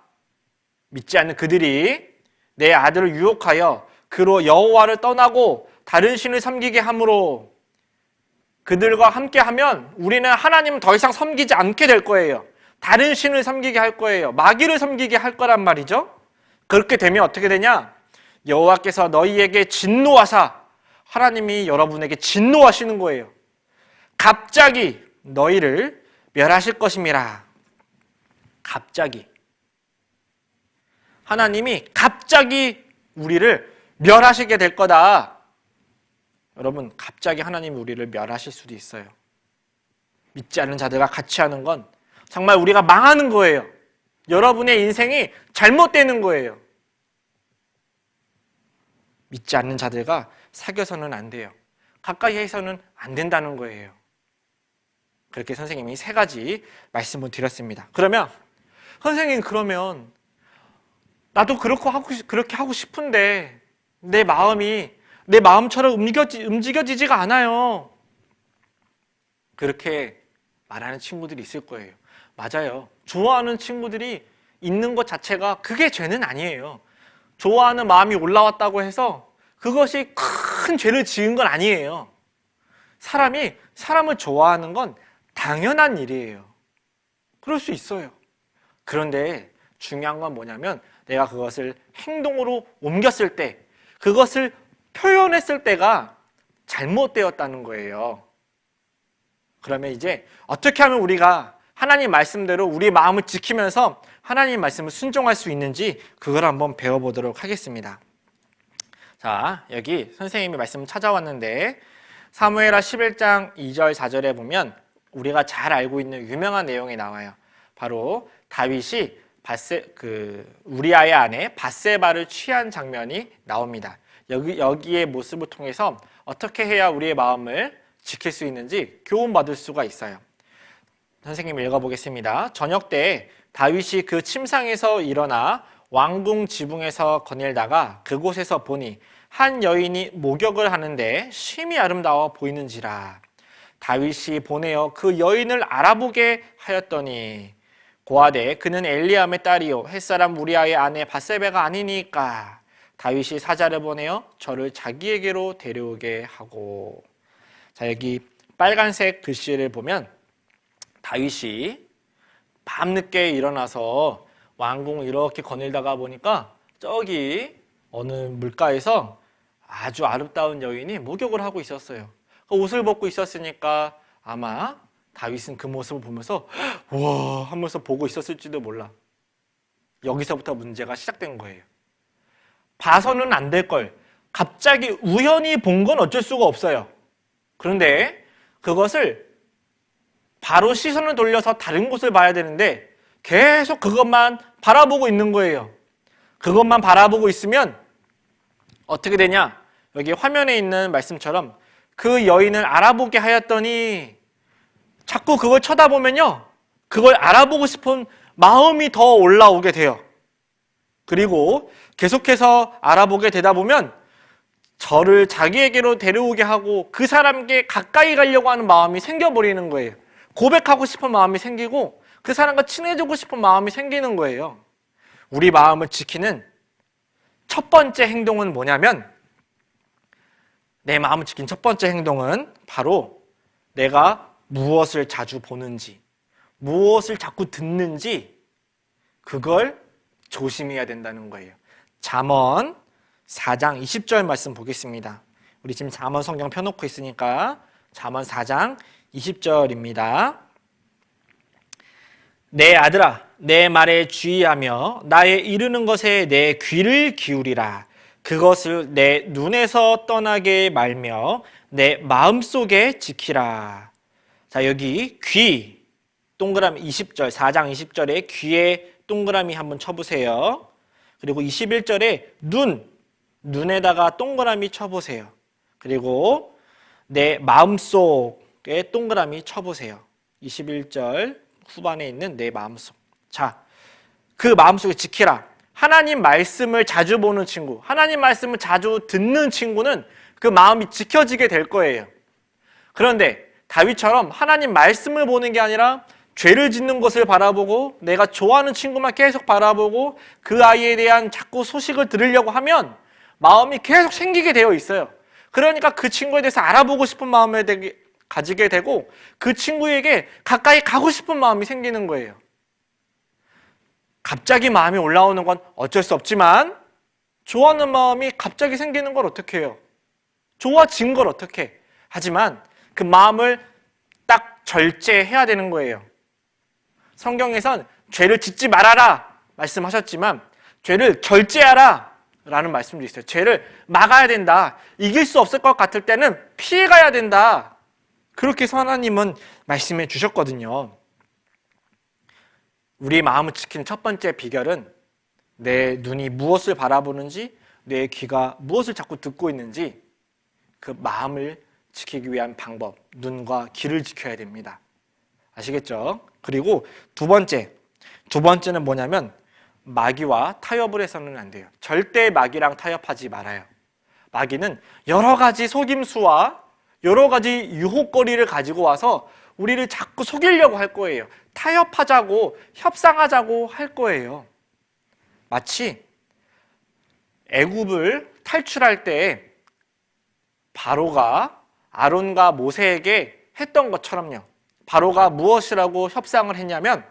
믿지 않는 그들이 내 아들을 유혹하여 그로 여호와를 떠나고 다른 신을 섬기게 함으로 그들과 함께하면 우리는 하나님을 더 이상 섬기지 않게 될 거예요. 다른 신을 섬기게 할 거예요. 마귀를 섬기게 할 거란 말이죠. 그렇게 되면 어떻게 되냐? 여호와께서 너희에게 진노하사, 하나님이 여러분에게 진노하시는 거예요. 갑자기 너희를 멸하실 것임이라. 갑자기. 하나님이 갑자기 우리를 멸하시게 될 거다. 여러분, 갑자기 하나님이 우리를 멸하실 수도 있어요. 믿지 않는 자들과 같이 하는 건 정말 우리가 망하는 거예요. 여러분의 인생이 잘못되는 거예요. 믿지 않는 자들과 사귀어서는 안 돼요. 가까이 해서는 안 된다는 거예요. 그렇게 선생님이 3가지 말씀을 드렸습니다. 그러면 선생님, 그러면 나도 그렇게 하고 싶은데 내 마음이 내 마음처럼 움직여지지가 않아요. 그렇게 말하는 친구들이 있을 거예요. 맞아요. 좋아하는 친구들이 있는 것 자체가 그게 죄는 아니에요. 좋아하는 마음이 올라왔다고 해서 그것이 큰 죄를 지은 건 아니에요. 사람이 사람을 좋아하는 건 당연한 일이에요. 그럴 수 있어요. 그런데 중요한 건 뭐냐면 내가 그것을 행동으로 옮겼을 때, 그것을 표현했을 때가 잘못되었다는 거예요. 그러면 이제 어떻게 하면 우리가 하나님 말씀대로 우리 마음을 지키면서 하나님 말씀을 순종할 수 있는지 그걸 한번 배워보도록 하겠습니다. 자, 여기 선생님이 말씀 찾아왔는데 사무엘하 11장 2절 4절에 보면 우리가 잘 알고 있는 유명한 내용이 나와요. 바로 다윗이 우리아의 아내 밧세바를 취한 장면이 나옵니다. 여기의 모습을 통해서 어떻게 해야 우리의 마음을 지킬 수 있는지 교훈받을 수가 있어요. 선생님 읽어보겠습니다. 저녁 때 다윗이 그 침상에서 일어나 왕궁 지붕에서 거닐다가 그곳에서 보니 한 여인이 목욕을 하는데 심히 아름다워 보이는지라. 다윗이 보내어 그 여인을 알아보게 하였더니 고하되 그는 엘리암의 딸이요 햇사람 우리아의 아내 밧세바가 아니니까. 다윗이 사자를 보내어 저를 자기에게로 데려오게 하고. 자, 여기 빨간색 글씨를 보면 다윗이 밤늦게 일어나서 왕궁을 이렇게 거닐다가 보니까 저기 어느 물가에서 아주 아름다운 여인이 목욕을 하고 있었어요. 옷을 벗고 있었으니까 아마 다윗은 그 모습을 보면서 와 하면서 보고 있었을지도 몰라. 여기서부터 문제가 시작된 거예요. 봐서는 안 될 걸 갑자기 우연히 본 건 어쩔 수가 없어요. 그런데 그것을 바로 시선을 돌려서 다른 곳을 봐야 되는데 계속 그것만 바라보고 있는 거예요. 그것만 바라보고 있으면 어떻게 되냐? 여기 화면에 있는 말씀처럼 그 여인을 알아보게 하였더니 자꾸 그걸 쳐다보면요, 그걸 알아보고 싶은 마음이 더 올라오게 돼요. 그리고 계속해서 알아보게 되다 보면 저를 자기에게로 데려오게 하고 그 사람에게 가까이 가려고 하는 마음이 생겨버리는 거예요. 고백하고 싶은 마음이 생기고 그 사람과 친해지고 싶은 마음이 생기는 거예요. 우리 마음을 지키는 첫 번째 행동은 뭐냐면, 내 마음을 지킨 첫 번째 행동은 바로 내가 무엇을 자주 보는지, 무엇을 자꾸 듣는지 그걸 조심해야 된다는 거예요. 잠언 4장 20절 말씀 보겠습니다. 우리 지금 잠언 성경 펴놓고 있으니까 잠언 4장 20절입니다. 내 아들아, 내 말에 주의하며 나의 이르는 것에 내 귀를 기울이라. 그것을 내 눈에서 떠나게 말며 내 마음속에 지키라. 자, 여기 귀 동그라미 20절, 4장 20절에 귀에 동그라미 한번 쳐보세요. 그리고 21절에 눈에다가 동그라미 쳐보세요. 그리고 내 마음속에 동그라미 쳐보세요. 21절 후반에 있는 내 마음속. 자, 그 마음속에 지키라. 하나님 말씀을 자주 보는 친구, 하나님 말씀을 자주 듣는 친구는 그 마음이 지켜지게 될 거예요. 그런데 다윗처럼 하나님 말씀을 보는 게 아니라 죄를 짓는 것을 바라보고 내가 좋아하는 친구만 계속 바라보고 그 아이에 대한 자꾸 소식을 들으려고 하면 마음이 계속 생기게 되어 있어요. 그러니까 그 친구에 대해서 알아보고 싶은 마음을 가지게 되고 그 친구에게 가까이 가고 싶은 마음이 생기는 거예요. 갑자기 마음이 올라오는 건 어쩔 수 없지만 좋아하는 마음이 갑자기 생기는 걸 어떻게 해요? 좋아진 걸 어떻게 해? 하지만 그 마음을 딱 절제해야 되는 거예요. 성경에선 죄를 짓지 말아라 말씀하셨지만 죄를 절제하라 라는 말씀도 있어요. 죄를 막아야 된다. 이길 수 없을 것 같을 때는 피해가야 된다. 그렇게 해서 하나님은 말씀해 주셨거든요. 우리 마음을 지키는 첫 번째 비결은 내 눈이 무엇을 바라보는지, 내 귀가 무엇을 자꾸 듣고 있는지 그 마음을 지키기 위한 방법, 눈과 귀를 지켜야 됩니다. 아시겠죠? 그리고 두 번째는 뭐냐면 마귀와 타협을 해서는 안 돼요. 절대 마귀랑 타협하지 말아요. 마귀는 여러 가지 속임수와 여러 가지 유혹거리를 가지고 와서 우리를 자꾸 속이려고 할 거예요. 타협하자고, 협상하자고 할 거예요. 마치 애굽을 탈출할 때 바로가 아론과 모세에게 했던 것처럼요. 바로가 무엇이라고 협상을 했냐면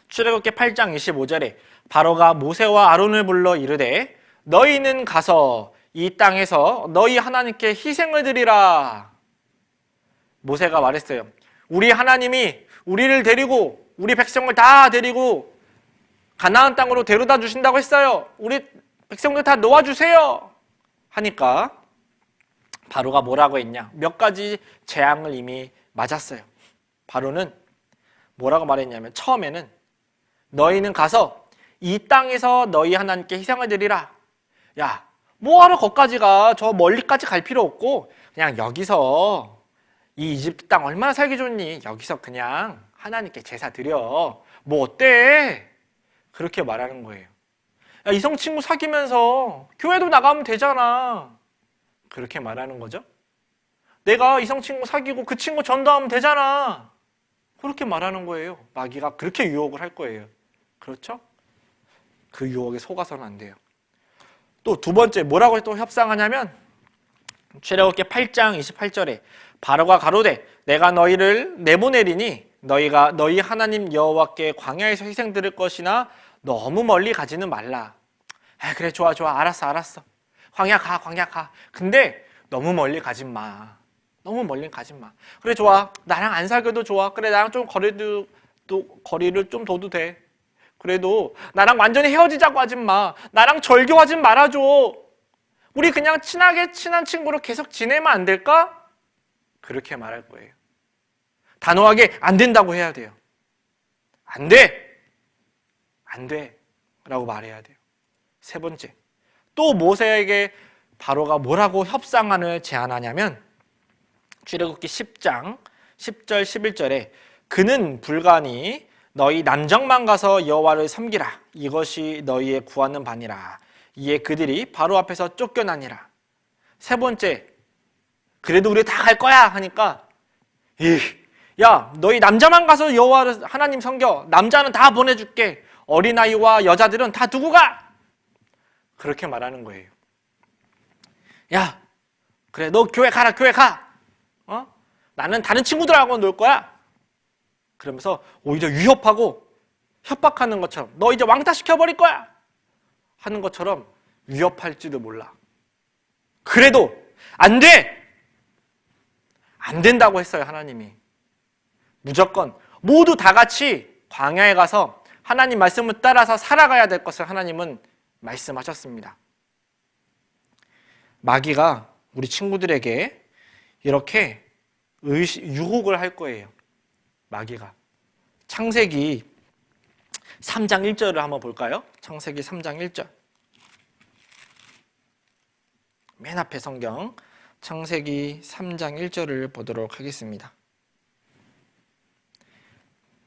출애굽기 8장 25절에 바로가 모세와 아론을 불러 이르되 너희는 가서 이 땅에서 너희 하나님께 희생을 드리라. 모세가 말했어요. 우리 하나님이 우리를 데리고 우리 백성을 다 데리고 가나안 땅으로 데려다 주신다고 했어요. 우리 백성들 다 놓아주세요. 하니까 바로가 뭐라고 했냐? 몇 가지 재앙을 이미 맞았어요. 바로는 뭐라고 말했냐면 처음에는 너희는 가서 이 땅에서 너희 하나님께 희생을 드리라. 야, 뭐하러 거기까지 가? 저 멀리까지 갈 필요 없고 그냥 여기서 이 이집트 땅 얼마나 살기 좋니? 여기서 그냥 하나님께 제사 드려. 뭐 어때? 그렇게 말하는 거예요. 야, 이성 친구 사귀면서 교회도 나가면 되잖아. 그렇게 말하는 거죠. 내가 이성 친구 사귀고 그 친구 전도하면 되잖아. 그렇게 말하는 거예요. 마귀가 그렇게 유혹을 할 거예요. 그렇죠? 그 유혹에 속아서는 안 돼요. 또 두 번째 뭐라고 또 협상하냐면 출애굽기 8장 28절에 바로가 가로되 내가 너희를 내보내리니 너희가 너희 하나님 여호와께 광야에서 희생 드릴 것이나 너무 멀리 가지는 말라. 아, 그래 좋아 알았어. 광야 가. 근데 너무 멀리 가진 마. 너무 멀리 가진 마. 그래 좋아. 나랑 안 사귀어도 좋아. 그래 나랑 좀 거리를 좀 둬도 돼. 그래도 나랑 완전히 헤어지자고 하진 마. 나랑 절교하진 말아줘. 우리 그냥 친한 친구로 계속 지내면 안 될까? 그렇게 말할 거예요. 단호하게 안 된다고 해야 돼요. 안 돼 라고 말해야 돼요. 세 번째, 또 모세에게 바로가 뭐라고 협상안을 제안하냐면 출애굽기 10장 10절 11절에 그는 불가니 너희 남정만 가서 여호와를 섬기라. 이것이 너희의 구하는 바니라. 이에 그들이 바로 앞에서 쫓겨나니라. 세 번째, 그래도 우리 다 갈 거야 하니까 야, 너희 남자만 가서 여호와를 하나님 섬겨. 남자는 다 보내줄게. 어린아이와 여자들은 다 두고 가. 그렇게 말하는 거예요. 야, 그래 너 교회 가라. 나는 다른 친구들하고 놀 거야. 그러면서 오히려 위협하고 협박하는 것처럼 너 이제 왕따 시켜버릴 거야 하는 것처럼 위협할지도 몰라. 그래도 안 돼! 안 된다고 했어요. 하나님이 무조건 모두 다 같이 광야에 가서 하나님 말씀을 따라서 살아가야 될 것을 하나님은 말씀하셨습니다. 마귀가 우리 친구들에게 이렇게 유혹을 할 거예요. 마귀가. 창세기 3장 1절을 한번 볼까요? 창세기 3장 1절. 맨 앞에 성경 창세기 3장 1절을 보도록 하겠습니다.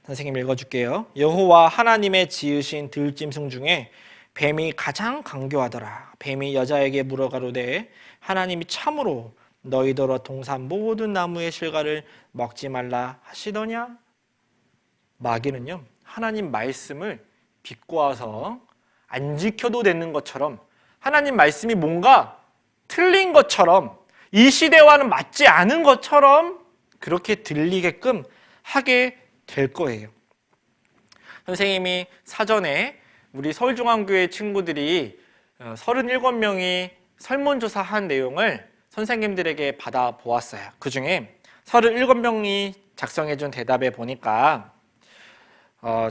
선생님 읽어줄게요. 여호와 하나님의 지으신 들짐승 중에 뱀이 가장 강교하더라. 뱀이 여자에게 물어가로되 하나님이 참으로 너희더러 동산 모든 나무의 실과를 먹지 말라 하시더냐? 마귀는요, 하나님 말씀을 비꼬아서 안 지켜도 되는 것처럼 하나님 말씀이 뭔가 틀린 것처럼 이 시대와는 맞지 않은 것처럼 그렇게 들리게끔 하게 될 거예요. 선생님이 사전에 우리 서울중앙교회 친구들이 37명이 설문조사한 내용을 선생님들에게 받아보았어요. 그 중에 37명이 작성해준 대답에 보니까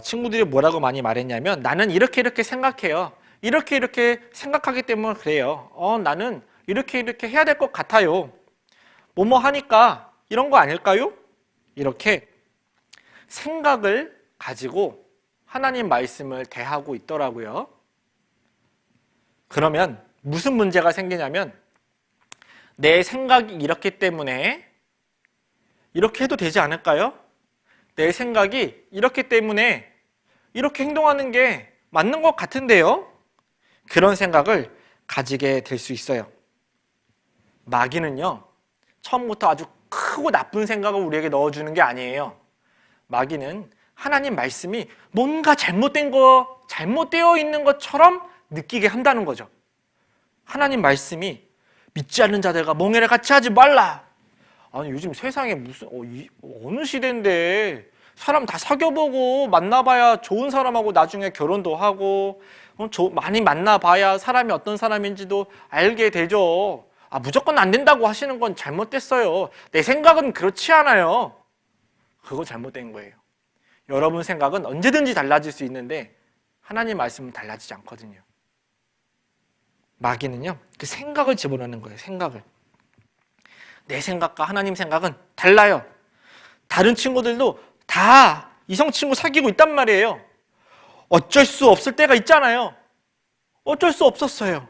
친구들이 뭐라고 많이 말했냐면 나는 이렇게 생각해요. 이렇게 생각하기 때문에 그래요. 나는 이렇게 해야 될 것 같아요. 뭐뭐 하니까 이런 거 아닐까요? 이렇게 생각을 가지고 하나님 말씀을 대하고 있더라고요. 그러면 무슨 문제가 생기냐면 내 생각이 이렇기 때문에 이렇게 해도 되지 않을까요? 내 생각이 이렇기 때문에 이렇게 행동하는 게 맞는 것 같은데요? 그런 생각을 가지게 될 수 있어요. 마귀는요, 처음부터 아주 크고 나쁜 생각을 우리에게 넣어주는 게 아니에요. 마귀는 하나님 말씀이 뭔가 잘못되어 있는 것처럼 느끼게 한다는 거죠. 하나님 말씀이 믿지 않는 자들과 멍에를 같이 하지 말라. 아니 요즘 세상에 무슨 어느 시대인데 사람 다 사귀어보고 만나봐야 좋은 사람하고 나중에 결혼도 하고 많이 만나봐야 사람이 어떤 사람인지도 알게 되죠. 무조건 안 된다고 하시는 건 잘못됐어요. 내 생각은 그렇지 않아요. 그거 잘못된 거예요. 여러분 생각은 언제든지 달라질 수 있는데 하나님 말씀은 달라지지 않거든요. 마귀는요, 그 생각을 집어넣는 거예요. 생각을. 내 생각과 하나님 생각은 달라요. 다른 친구들도 다 이성 친구 사귀고 있단 말이에요. 어쩔 수 없을 때가 있잖아요. 어쩔 수 없었어요.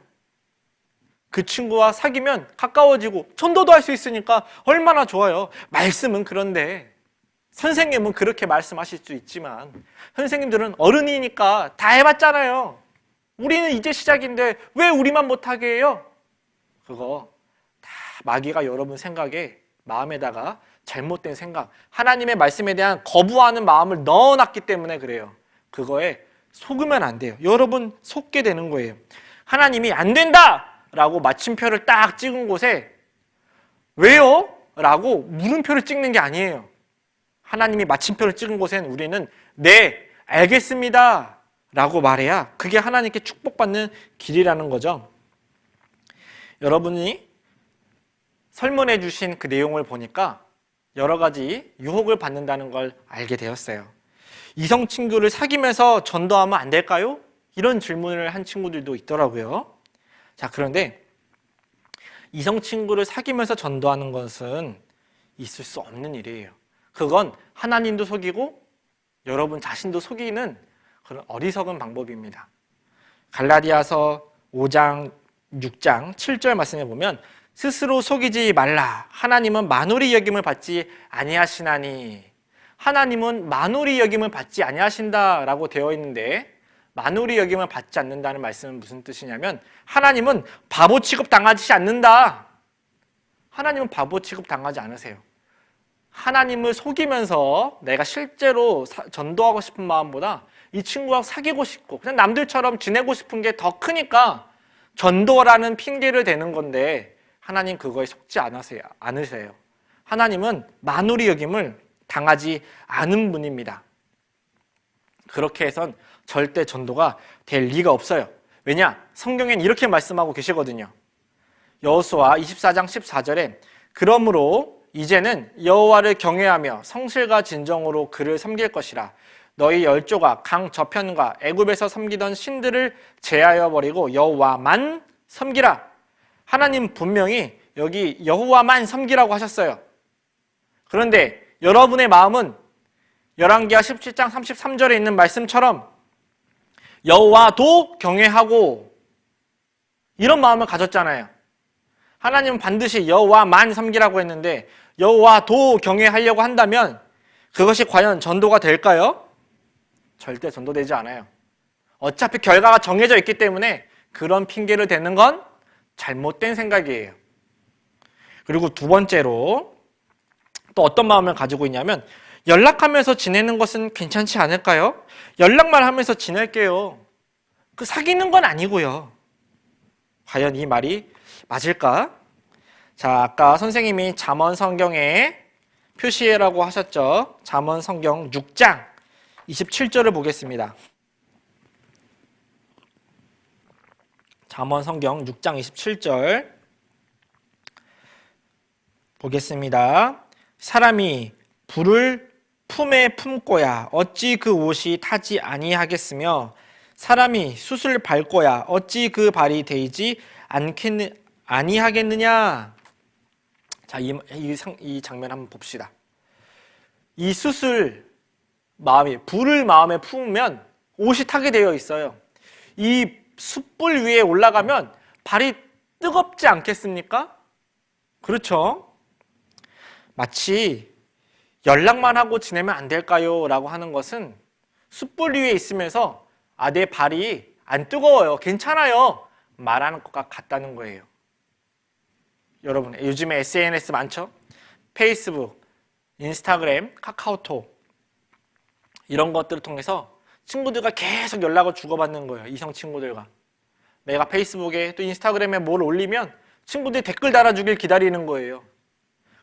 그 친구와 사귀면 가까워지고 전도도 할 수 있으니까 얼마나 좋아요. 말씀은 그런데 선생님은 그렇게 말씀하실 수 있지만 선생님들은 어른이니까 다 해봤잖아요. 우리는 이제 시작인데 왜 우리만 못하게 해요? 그거 다 마귀가 여러분 생각에 마음에다가 잘못된 생각, 하나님의 말씀에 대한 거부하는 마음을 넣어놨기 때문에 그래요. 그거에 속으면 안 돼요. 여러분 속게 되는 거예요. 하나님이 안 된다! 라고 마침표를 딱 찍은 곳에 왜요? 라고 물음표를 찍는 게 아니에요. 하나님이 마침표를 찍은 곳엔 우리는 네, 알겠습니다 라고 말해야 그게 하나님께 축복받는 길이라는 거죠. 여러분이 설문해 주신 그 내용을 보니까 여러 가지 유혹을 받는다는 걸 알게 되었어요. 이성 친구를 사귀면서 전도하면 안 될까요? 이런 질문을 한 친구들도 있더라고요. 자, 그런데 이성 친구를 사귀면서 전도하는 것은 있을 수 없는 일이에요. 그건 하나님도 속이고 여러분 자신도 속이는 그런 어리석은 방법입니다. 갈라디아서 5장, 6장, 7절 말씀에 보면 스스로 속이지 말라. 하나님은 만홀히 여김을 받지 아니하시나니. 하나님은 만홀히 여김을 받지 아니하신다라고 되어 있는데 만홀히 여김을 받지 않는다는 말씀은 무슨 뜻이냐면 하나님은 바보 취급 당하지 않는다. 하나님은 바보 취급 당하지 않으세요. 하나님을 속이면서 내가 실제로 전도하고 싶은 마음보다 이 친구와 사귀고 싶고 그냥 남들처럼 지내고 싶은 게 더 크니까 전도라는 핑계를 대는 건데 하나님 그거에 속지 않으세요. 하나님은 만홀히 여김을 당하지 않은 분입니다. 그렇게 해선 절대 전도가 될 리가 없어요. 왜냐? 성경엔 이렇게 말씀하고 계시거든요. 여호수아 24장 14절에 그러므로 이제는 여호와를 경외하며 성실과 진정으로 그를 섬길 것이라. 너희 열조가 강 저편과 애굽에서 섬기던 신들을 제하여 버리고 여호와만 섬기라. 하나님 분명히 여기 여호와만 섬기라고 하셨어요. 그런데 여러분의 마음은 열왕기하 17장 33절에 있는 말씀처럼 여호와도 경외하고 이런 마음을 가졌잖아요. 하나님은 반드시 여호와만 섬기라고 했는데 여호와도 경외하려고 한다면 그것이 과연 전도가 될까요? 절대 전도되지 않아요. 어차피 결과가 정해져 있기 때문에 그런 핑계를 대는 건 잘못된 생각이에요. 그리고 두 번째로 또 어떤 마음을 가지고 있냐면 연락하면서 지내는 것은 괜찮지 않을까요? 연락만 하면서 지낼게요. 그 사귀는 건 아니고요. 과연 이 말이 맞을까? 자, 아까 선생님이 잠언 성경에 표시해라고 하셨죠. 잠언 성경 6장 27절을 보겠습니다. 잠언 성경 6장 27절 보겠습니다. 사람이 불을 품에 품고야 어찌 그 옷이 타지 아니하겠으며 사람이 숯을 밟고야 어찌 그 발이 데이지 아니하겠느냐. 자, 이 장면 한번 봅시다. 이 숯을 불을 마음에 품으면 옷이 타게 되어 있어요. 이 숯불 위에 올라가면 발이 뜨겁지 않겠습니까? 그렇죠? 마치 연락만 하고 지내면 안 될까요? 라고 하는 것은 숯불 위에 있으면서 내 발이 안 뜨거워요. 괜찮아요. 말하는 것과 같다는 거예요. 여러분, 요즘에 SNS 많죠? 페이스북, 인스타그램, 카카오톡 이런 것들을 통해서 친구들과 계속 연락을 주고받는 거예요. 이성 친구들과. 내가 페이스북에 또 인스타그램에 뭘 올리면 친구들이 댓글 달아주길 기다리는 거예요.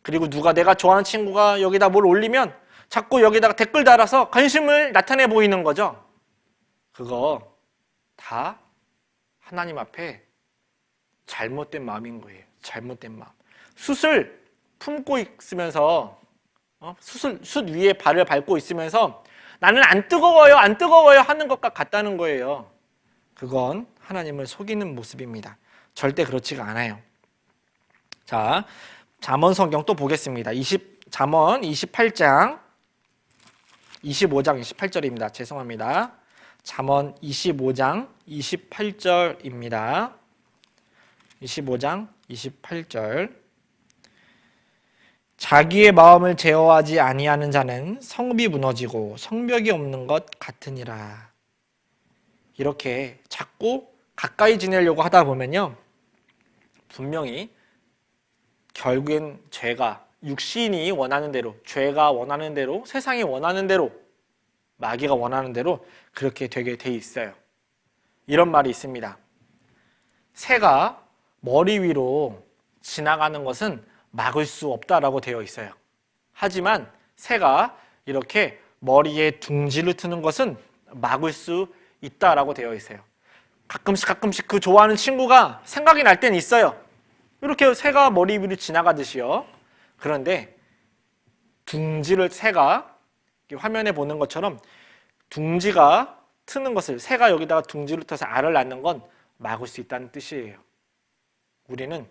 그리고 내가 좋아하는 친구가 여기다 뭘 올리면 자꾸 여기다가 댓글 달아서 관심을 나타내 보이는 거죠. 그거 다 하나님 앞에 잘못된 마음인 거예요. 잘못된 마음. 숯을 품고 있으면서 숯 위에 발을 밟고 있으면서 나는 안 뜨거워요 하는 것과 같다는 거예요. 그건 하나님을 속이는 모습입니다. 절대 그렇지가 않아요. 자, 잠언 성경 또 보겠습니다. 잠언 28장 25장 28절입니다. 죄송합니다. 잠언 25장 28절입니다. 25장 28절. 자기의 마음을 제어하지 아니하는 자는 성읍이 무너지고 성벽이 없는 것 같으니라. 이렇게 자꾸 가까이 지내려고 하다 보면요, 분명히 결국엔 죄가, 육신이 원하는 대로, 죄가 원하는 대로, 세상이 원하는 대로, 마귀가 원하는 대로 그렇게 되게 돼 있어요. 이런 말이 있습니다. 새가 머리 위로 지나가는 것은 막을 수 없다라고 되어 있어요. 하지만 새가 이렇게 머리에 둥지를 트는 것은 막을 수 있다라고 되어 있어요. 가끔씩 그 좋아하는 친구가 생각이 날 때는 있어요. 이렇게 새가 머리 위로 지나가듯이요. 그런데 새가 화면에 보는 것처럼 둥지가 트는 것을, 새가 여기다가 둥지를 터서 알을 낳는 건 막을 수 있다는 뜻이에요. 우리는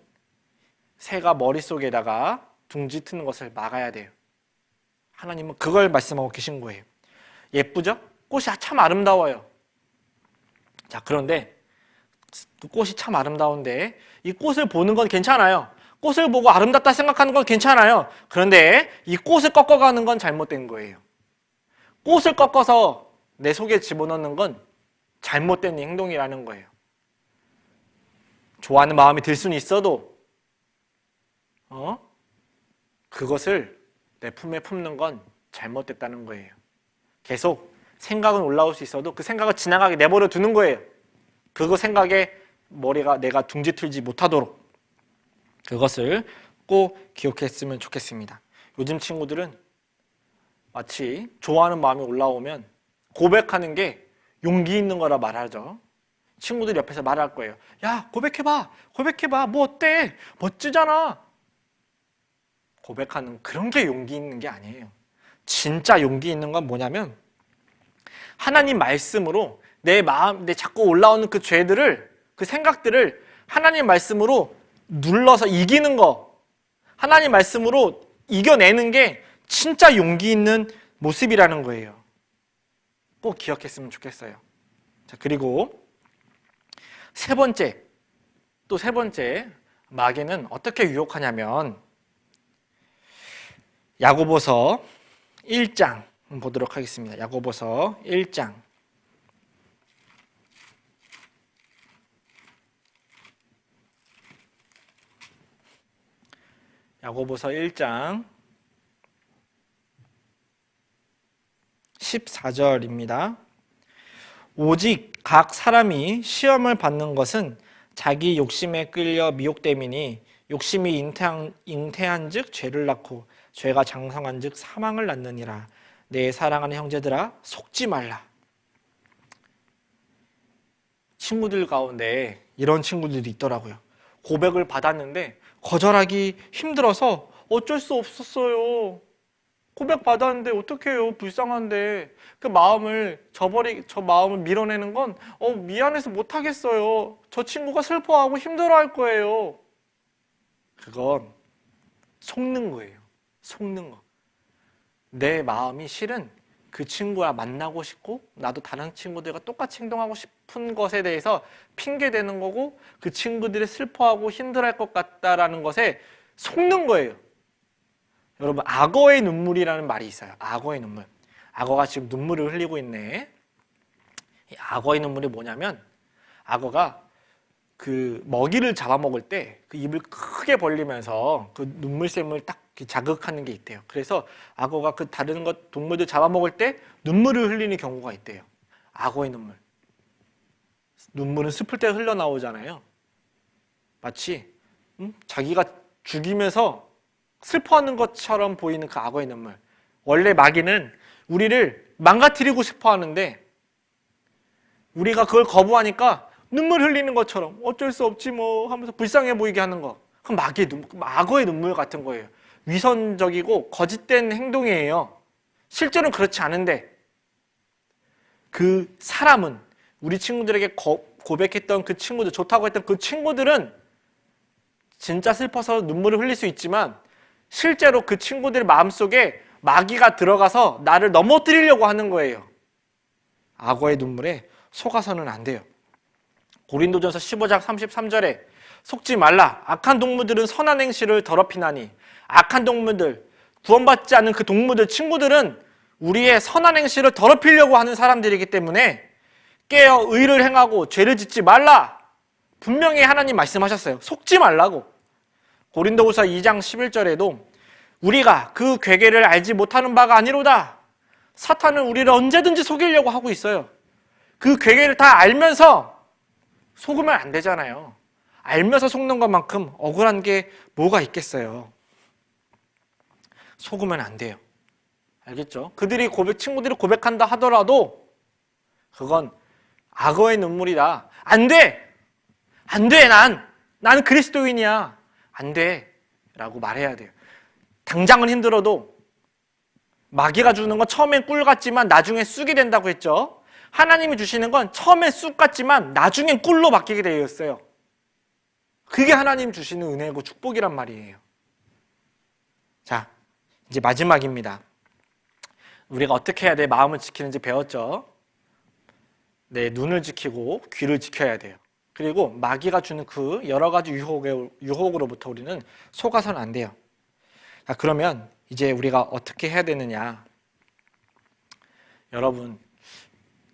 새가 머릿속에다가 둥지 트는 것을 막아야 돼요. 하나님은 그걸 말씀하고 계신 거예요. 예쁘죠? 꽃이 참 아름다워요. 자, 그런데 그 꽃이 참 아름다운데 이 꽃을 보는 건 괜찮아요. 꽃을 보고 아름답다 생각하는 건 괜찮아요. 그런데 이 꽃을 꺾어가는 건 잘못된 거예요. 꽃을 꺾어서 내 속에 집어넣는 건 잘못된 행동이라는 거예요. 좋아하는 마음이 들 수는 있어도 그것을 내 품에 품는 건 잘못됐다는 거예요. 계속 생각은 올라올 수 있어도 그 생각을 지나가게 내버려 두는 거예요. 그거 생각에 머리가 내가 둥지 틀지 못하도록 그것을 꼭 기억했으면 좋겠습니다. 요즘 친구들은 마치 좋아하는 마음이 올라오면 고백하는 게 용기 있는 거라 말하죠. 친구들 옆에서 말할 거예요. 야, 고백해봐. 뭐 어때? 멋지잖아. 고백하는 그런 게 용기 있는 게 아니에요. 진짜 용기 있는 건 뭐냐면 하나님 말씀으로 내 자꾸 올라오는 그 죄들을, 그 생각들을 하나님 말씀으로 눌러서 이기는 거, 하나님 말씀으로 이겨내는 게 진짜 용기 있는 모습이라는 거예요. 꼭 기억했으면 좋겠어요. 자, 그리고 세 번째, 마귀는 어떻게 유혹하냐면 야고보서 1장 보도록 하겠습니다. 야고보서 1장. 야고보서 1장 14절입니다. 오직 각 사람이 시험을 받는 것은 자기 욕심에 끌려 미혹됨이니 욕심이 잉태한즉 죄를 낳고 죄가 장성한즉 사망을 낳느니라. 내 사랑하는 형제들아 속지 말라. 친구들 가운데 이런 친구들이 있더라고요. 고백을 받았는데 거절하기 힘들어서 어쩔 수 없었어요. 고백 받았는데 어떡해요? 불쌍한데 그 마음을 저 마음을 밀어내는 건 미안해서 못하겠어요. 저 친구가 슬퍼하고 힘들어할 거예요. 그건 속는 거예요. 속는 거. 내 마음이 실은 그 친구와 만나고 싶고 나도 다른 친구들과 똑같이 행동하고 싶은 것에 대해서 핑계대는 거고 그 친구들이 슬퍼하고 힘들어할 것 같다라는 것에 속는 거예요. 여러분, 악어의 눈물이라는 말이 있어요. 악어의 눈물. 악어가 지금 눈물을 흘리고 있네. 이 악어의 눈물이 뭐냐면 악어가 그 먹이를 잡아먹을 때 그 입을 크게 벌리면서 그 눈물샘을 딱 자극하는 게 있대요. 그래서 악어가 그 다른 동물들 잡아먹을 때 눈물을 흘리는 경우가 있대요. 악어의 눈물. 눈물은 슬플 때 흘러나오잖아요. 마치 자기가 죽이면서 슬퍼하는 것처럼 보이는 그 악어의 눈물. 원래 마귀는 우리를 망가뜨리고 싶어 하는데 우리가 그걸 거부하니까 눈물 흘리는 것처럼 어쩔 수 없지 뭐 하면서 불쌍해 보이게 하는 거. 그럼 악어의 눈물 같은 거예요. 위선적이고 거짓된 행동이에요. 실제로는 그렇지 않은데 그 사람은 우리 친구들에게 고백했던 그 친구들, 좋다고 했던 그 친구들은 진짜 슬퍼서 눈물을 흘릴 수 있지만 실제로 그 친구들 마음속에 마귀가 들어가서 나를 넘어뜨리려고 하는 거예요. 악어의 눈물에 속아서는 안 돼요. 고린도전서 15장 33절에 속지 말라. 악한 동물들은 선한 행실을 더럽히나니. 악한 동물들, 구원받지 않은 그 동물들, 친구들은 우리의 선한 행실을 더럽히려고 하는 사람들이기 때문에 깨어 의를 행하고 죄를 짓지 말라. 분명히 하나님 말씀하셨어요. 속지 말라고. 고린도후서 2장 11절에도 우리가 그 괴계를 알지 못하는 바가 아니로다. 사탄은 우리를 언제든지 속이려고 하고 있어요. 그 괴계를 다 알면서 속으면 안 되잖아요. 알면서 속는 것만큼 억울한 게 뭐가 있겠어요. 속으면 안 돼요. 알겠죠? 친구들이 고백한다 하더라도 그건 악어의 눈물이다. 안 돼! 안 돼, 나는 그리스도인이야. 안 돼. 라고 말해야 돼요. 당장은 힘들어도 마귀가 주는 건 처음엔 꿀 같지만 나중에 쑥이 된다고 했죠. 하나님이 주시는 건 처음엔 쑥 같지만 나중엔 꿀로 바뀌게 되어 있어요. 그게 하나님 주시는 은혜고 축복이란 말이에요. 자, 이제 마지막입니다. 우리가 어떻게 해야 돼? 마음을 지키는지 배웠죠? 네, 눈을 지키고 귀를 지켜야 돼요. 그리고 마귀가 주는 그 여러 가지 유혹으로부터 우리는 속아서는 안 돼요. 자, 그러면 이제 우리가 어떻게 해야 되느냐? 여러분,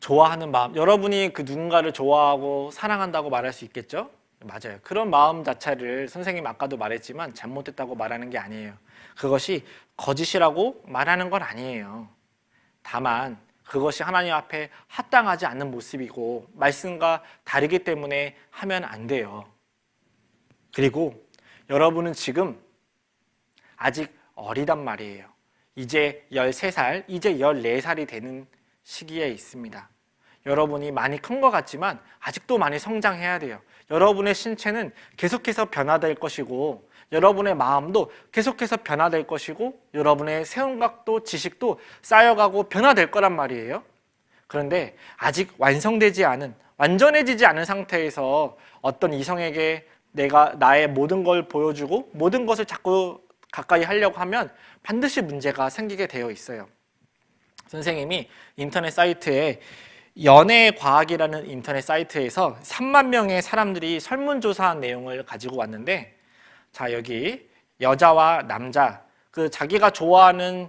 좋아하는 마음, 여러분이 그 누군가를 좋아하고 사랑한다고 말할 수 있겠죠? 맞아요. 그런 마음 자체를 선생님 아까도 말했지만 잘못됐다고 말하는 게 아니에요. 그것이 거짓이라고 말하는 건 아니에요. 다만 그것이 하나님 앞에 합당하지 않는 모습이고 말씀과 다르기 때문에 하면 안 돼요. 그리고 여러분은 지금 아직 어리단 말이에요. 이제 13살, 이제 14살이 되는 시기에 있습니다. 여러분이 많이 큰 것 같지만 아직도 많이 성장해야 돼요. 여러분의 신체는 계속해서 변화될 것이고 여러분의 마음도 계속해서 변화될 것이고 여러분의 생각도 지식도 쌓여가고 변화될 거란 말이에요. 그런데 아직 완전해지지 않은 상태에서 어떤 이성에게 내가 나의 모든 걸 보여주고 모든 것을 자꾸 가까이 하려고 하면 반드시 문제가 생기게 되어 있어요. 선생님이 인터넷 사이트에 연애과학이라는 인터넷 사이트에서 3만 명의 사람들이 설문조사한 내용을 가지고 왔는데, 자, 여기 여자와 남자, 그 자기가 좋아하는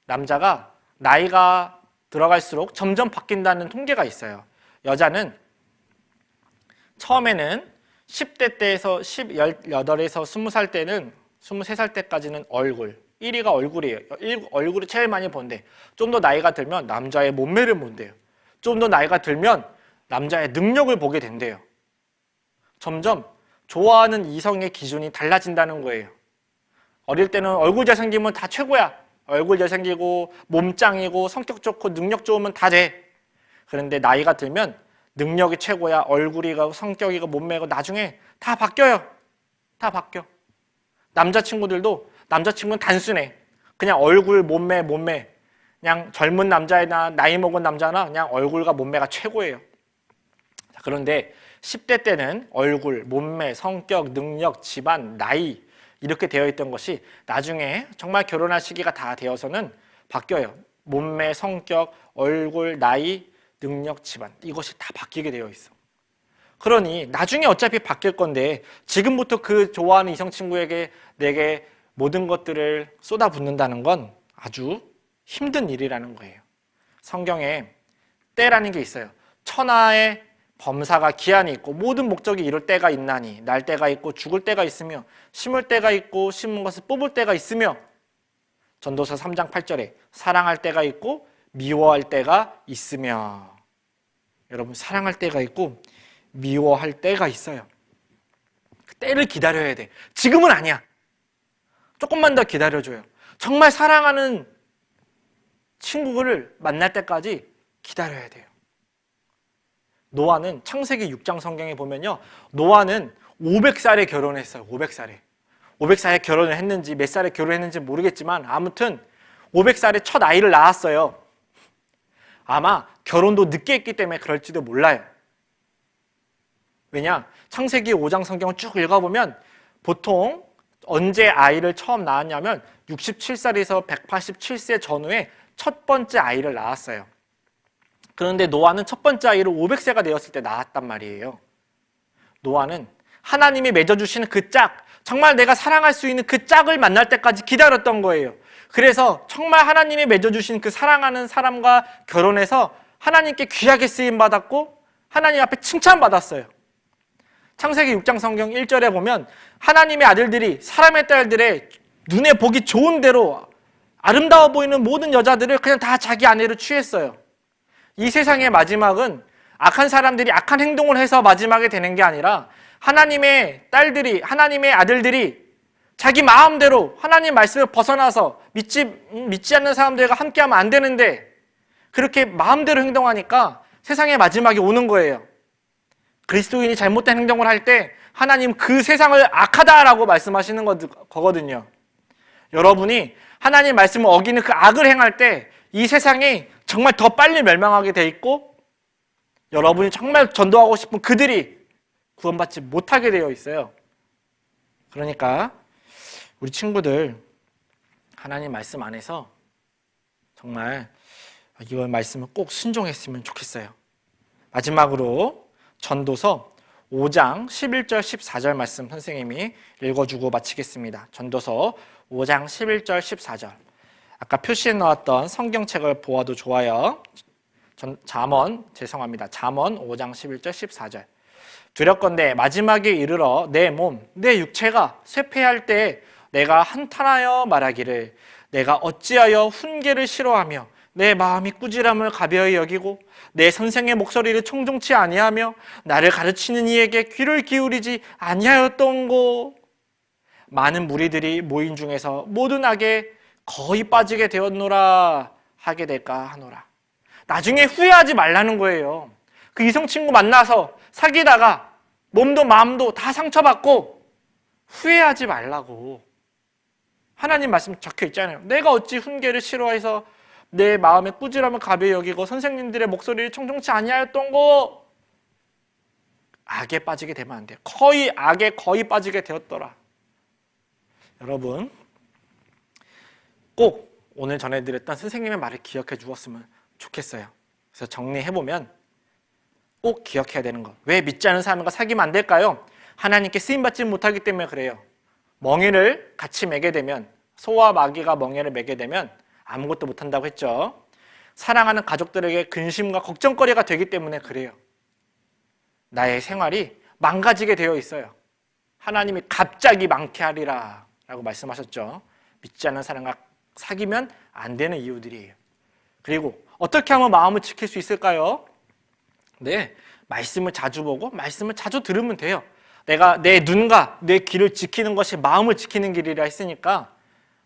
남자가 나이가 들어갈수록 점점 바뀐다는 통계가 있어요. 여자는 처음에는 10대 때에서 18에서 20살 때는 23살 때까지는 얼굴, 1위가 얼굴이에요. 얼굴을 제일 많이 본대. 좀 더 나이가 들면 남자의 몸매를 본대요. 좀 더 나이가 들면 남자의 능력을 보게 된대요. 점점 좋아하는 이성의 기준이 달라진다는 거예요. 어릴 때는 얼굴 잘생기면 다 최고야. 얼굴 잘생기고 몸짱이고 성격 좋고 능력 좋으면 다 돼. 그런데 나이가 들면 능력이 최고야. 얼굴이고 성격이고 몸매고 나중에 다 바뀌어요. 다 바뀌어. 남자친구는 단순해. 그냥 얼굴, 몸매. 그냥 젊은 남자나 나이 먹은 남자나 그냥 얼굴과 몸매가 최고예요. 그런데 10대 때는 얼굴, 몸매, 성격, 능력, 집안, 나이 이렇게 되어 있던 것이 나중에 정말 결혼할 시기가 다 되어서는 바뀌어요. 몸매, 성격, 얼굴, 나이, 능력, 집안 이것이 다 바뀌게 되어 있어. 그러니 나중에 어차피 바뀔 건데 지금부터 그 좋아하는 이성 친구에게 내게 모든 것들을 쏟아붓는다는 건 아주 힘든 일이라는 거예요. 성경에 때라는 게 있어요. 천하의 범사가 기한이 있고 모든 목적이 이룰 때가 있나니 날 때가 있고 죽을 때가 있으며 심을 때가 있고 심은 것을 뽑을 때가 있으며 전도서 3장 8절에 사랑할 때가 있고 미워할 때가 있으며 여러분 사랑할 때가 있고 미워할 때가 있어요. 그 때를 기다려야 돼. 지금은 아니야. 조금만 더 기다려줘요. 정말 사랑하는 친구를 만날 때까지 기다려야 돼요. 노아는 창세기 6장 성경에 보면요. 노아는 500살에 결혼했어요. 500살에 결혼을 했는지 몇 살에 결혼했는지 모르겠지만 아무튼 500살에 첫 아이를 낳았어요. 아마 결혼도 늦게 했기 때문에 그럴지도 몰라요. 왜냐? 창세기 5장 성경을 쭉 읽어보면 보통 언제 아이를 처음 낳았냐면 67살에서 187세 전후에 첫 번째 아이를 낳았어요. 그런데 노아는 첫 번째 아이를 500세가 되었을 때 낳았단 말이에요. 노아는 하나님이 맺어주시는 그 짝, 정말 내가 사랑할 수 있는 그 짝을 만날 때까지 기다렸던 거예요. 그래서 정말 하나님이 맺어주신 그 사랑하는 사람과 결혼해서 하나님께 귀하게 쓰임받았고 하나님 앞에 칭찬받았어요. 창세기 6장 성경 1절에 보면 하나님의 아들들이 사람의 딸들의 눈에 보기 좋은 대로 아름다워 보이는 모든 여자들을 그냥 다 자기 아내로 취했어요. 이 세상의 마지막은 악한 사람들이 악한 행동을 해서 마지막에 되는 게 아니라 하나님의 딸들이, 하나님의 아들들이 자기 마음대로 하나님 말씀을 벗어나서 믿지 않는 사람들과 함께하면 안 되는데 그렇게 마음대로 행동하니까 세상의 마지막이 오는 거예요. 그리스도인이 잘못된 행동을 할 때 하나님 그 세상을 악하다라고 말씀하시는 거거든요. 여러분이 하나님 말씀을 어기는 그 악을 행할 때 이 세상이 정말 더 빨리 멸망하게 돼 있고 여러분이 정말 전도하고 싶은 그들이 구원받지 못하게 되어 있어요. 그러니까 우리 친구들 하나님 말씀 안에서 정말 이번 말씀을 꼭 순종했으면 좋겠어요. 마지막으로 전도서 5장 11절 14절 말씀 선생님이 읽어주고 마치겠습니다. 전도서 5장 11절 14절 아까 표시해 놓았던 성경책을 보아도 좋아요. 잠언 5장 11절 14절 두렵건대 마지막에 이르러 내 몸, 내 육체가 쇠폐할 때 내가 한탄하여 말하기를 내가 어찌하여 훈계를 싫어하며 내 마음이 꾸지람을 가벼이 여기고 내 선생의 목소리를 청종치 아니하며 나를 가르치는 이에게 귀를 기울이지 아니하였던고. 많은 무리들이 모인 중에서 모든 악에 거의 빠지게 되었노라 하게 될까 하노라. 나중에 후회하지 말라는 거예요. 그 이성 친구 만나서 사귀다가 몸도 마음도 다 상처받고 후회하지 말라고. 하나님 말씀 적혀 있잖아요. 내가 어찌 훈계를 싫어해서 내 마음의 꾸지람을 가벼이 여기고 선생님들의 목소리를 청종치 아니하였던 거. 악에 빠지게 되면 안 돼요. 악에 거의 빠지게 되었더라. 여러분 꼭 오늘 전해드렸던 선생님의 말을 기억해 주었으면 좋겠어요. 그래서 정리해보면 꼭 기억해야 되는 것. 왜 믿지 않은 사람과 사귀면 안 될까요? 하나님께 쓰임받지 못하기 때문에 그래요. 멍에를 같이 매게 되면, 소와 마귀가 멍에를 매게 되면 아무것도 못한다고 했죠. 사랑하는 가족들에게 근심과 걱정거리가 되기 때문에 그래요. 나의 생활이 망가지게 되어 있어요. 하나님이 갑자기 많게 하리라 라고 말씀하셨죠. 믿지 않는 사람과 사귀면 안 되는 이유들이에요. 그리고 어떻게 하면 마음을 지킬 수 있을까요? 네, 말씀을 자주 보고 말씀을 자주 들으면 돼요. 내가 내 눈과 내 귀를 지키는 것이 마음을 지키는 길이라 했으니까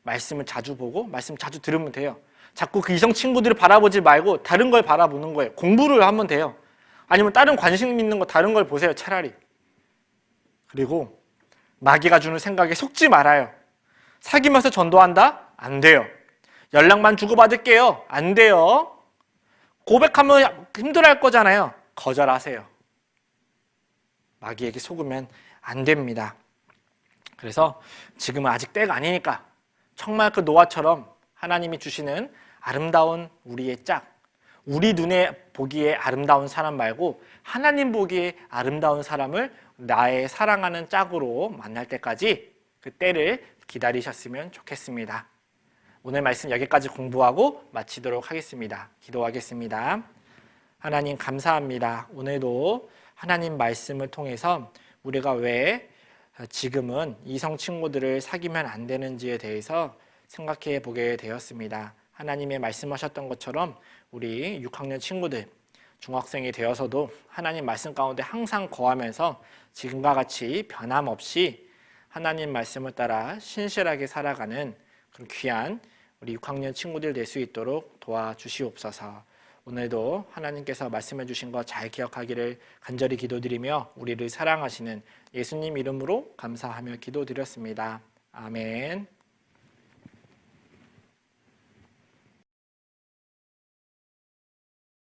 말씀을 자주 보고 말씀 자주 들으면 돼요. 자꾸 그 이성 친구들을 바라보지 말고 다른 걸 바라보는 거예요. 공부를 하면 돼요. 아니면 다른 관심 있는 거 다른 걸 보세요, 차라리. 그리고 마귀가 주는 생각에 속지 말아요. 사귀면서 전도한다? 안 돼요. 연락만 주고받을게요? 안 돼요. 고백하면 힘들어할 거잖아요. 거절하세요. 마귀에게 속으면 안 됩니다. 그래서 지금은 아직 때가 아니니까 정말 그 노아처럼 하나님이 주시는 아름다운 우리의 짝, 우리 눈에 보기에 아름다운 사람 말고 하나님 보기에 아름다운 사람을 나의 사랑하는 짝으로 만날 때까지 그 때를 기다리셨으면 좋겠습니다. 오늘 말씀 여기까지 공부하고 마치도록 하겠습니다. 기도하겠습니다. 하나님 감사합니다. 오늘도 하나님 말씀을 통해서 우리가 왜 지금은 이성 친구들을 사귀면 안 되는지에 대해서 생각해 보게 되었습니다. 하나님의 말씀하셨던 것처럼 우리 6학년 친구들 중학생이 되어서도 하나님 말씀 가운데 항상 거하면서 지금과 같이 변함없이 하나님 말씀을 따라 신실하게 살아가는 그런 귀한 우리 6학년 친구들 될 수 있도록 도와주시옵소서. 오늘도 하나님께서 말씀해 주신 것 잘 기억하기를 간절히 기도드리며 우리를 사랑하시는 예수님 이름으로 감사하며 기도드렸습니다. 아멘.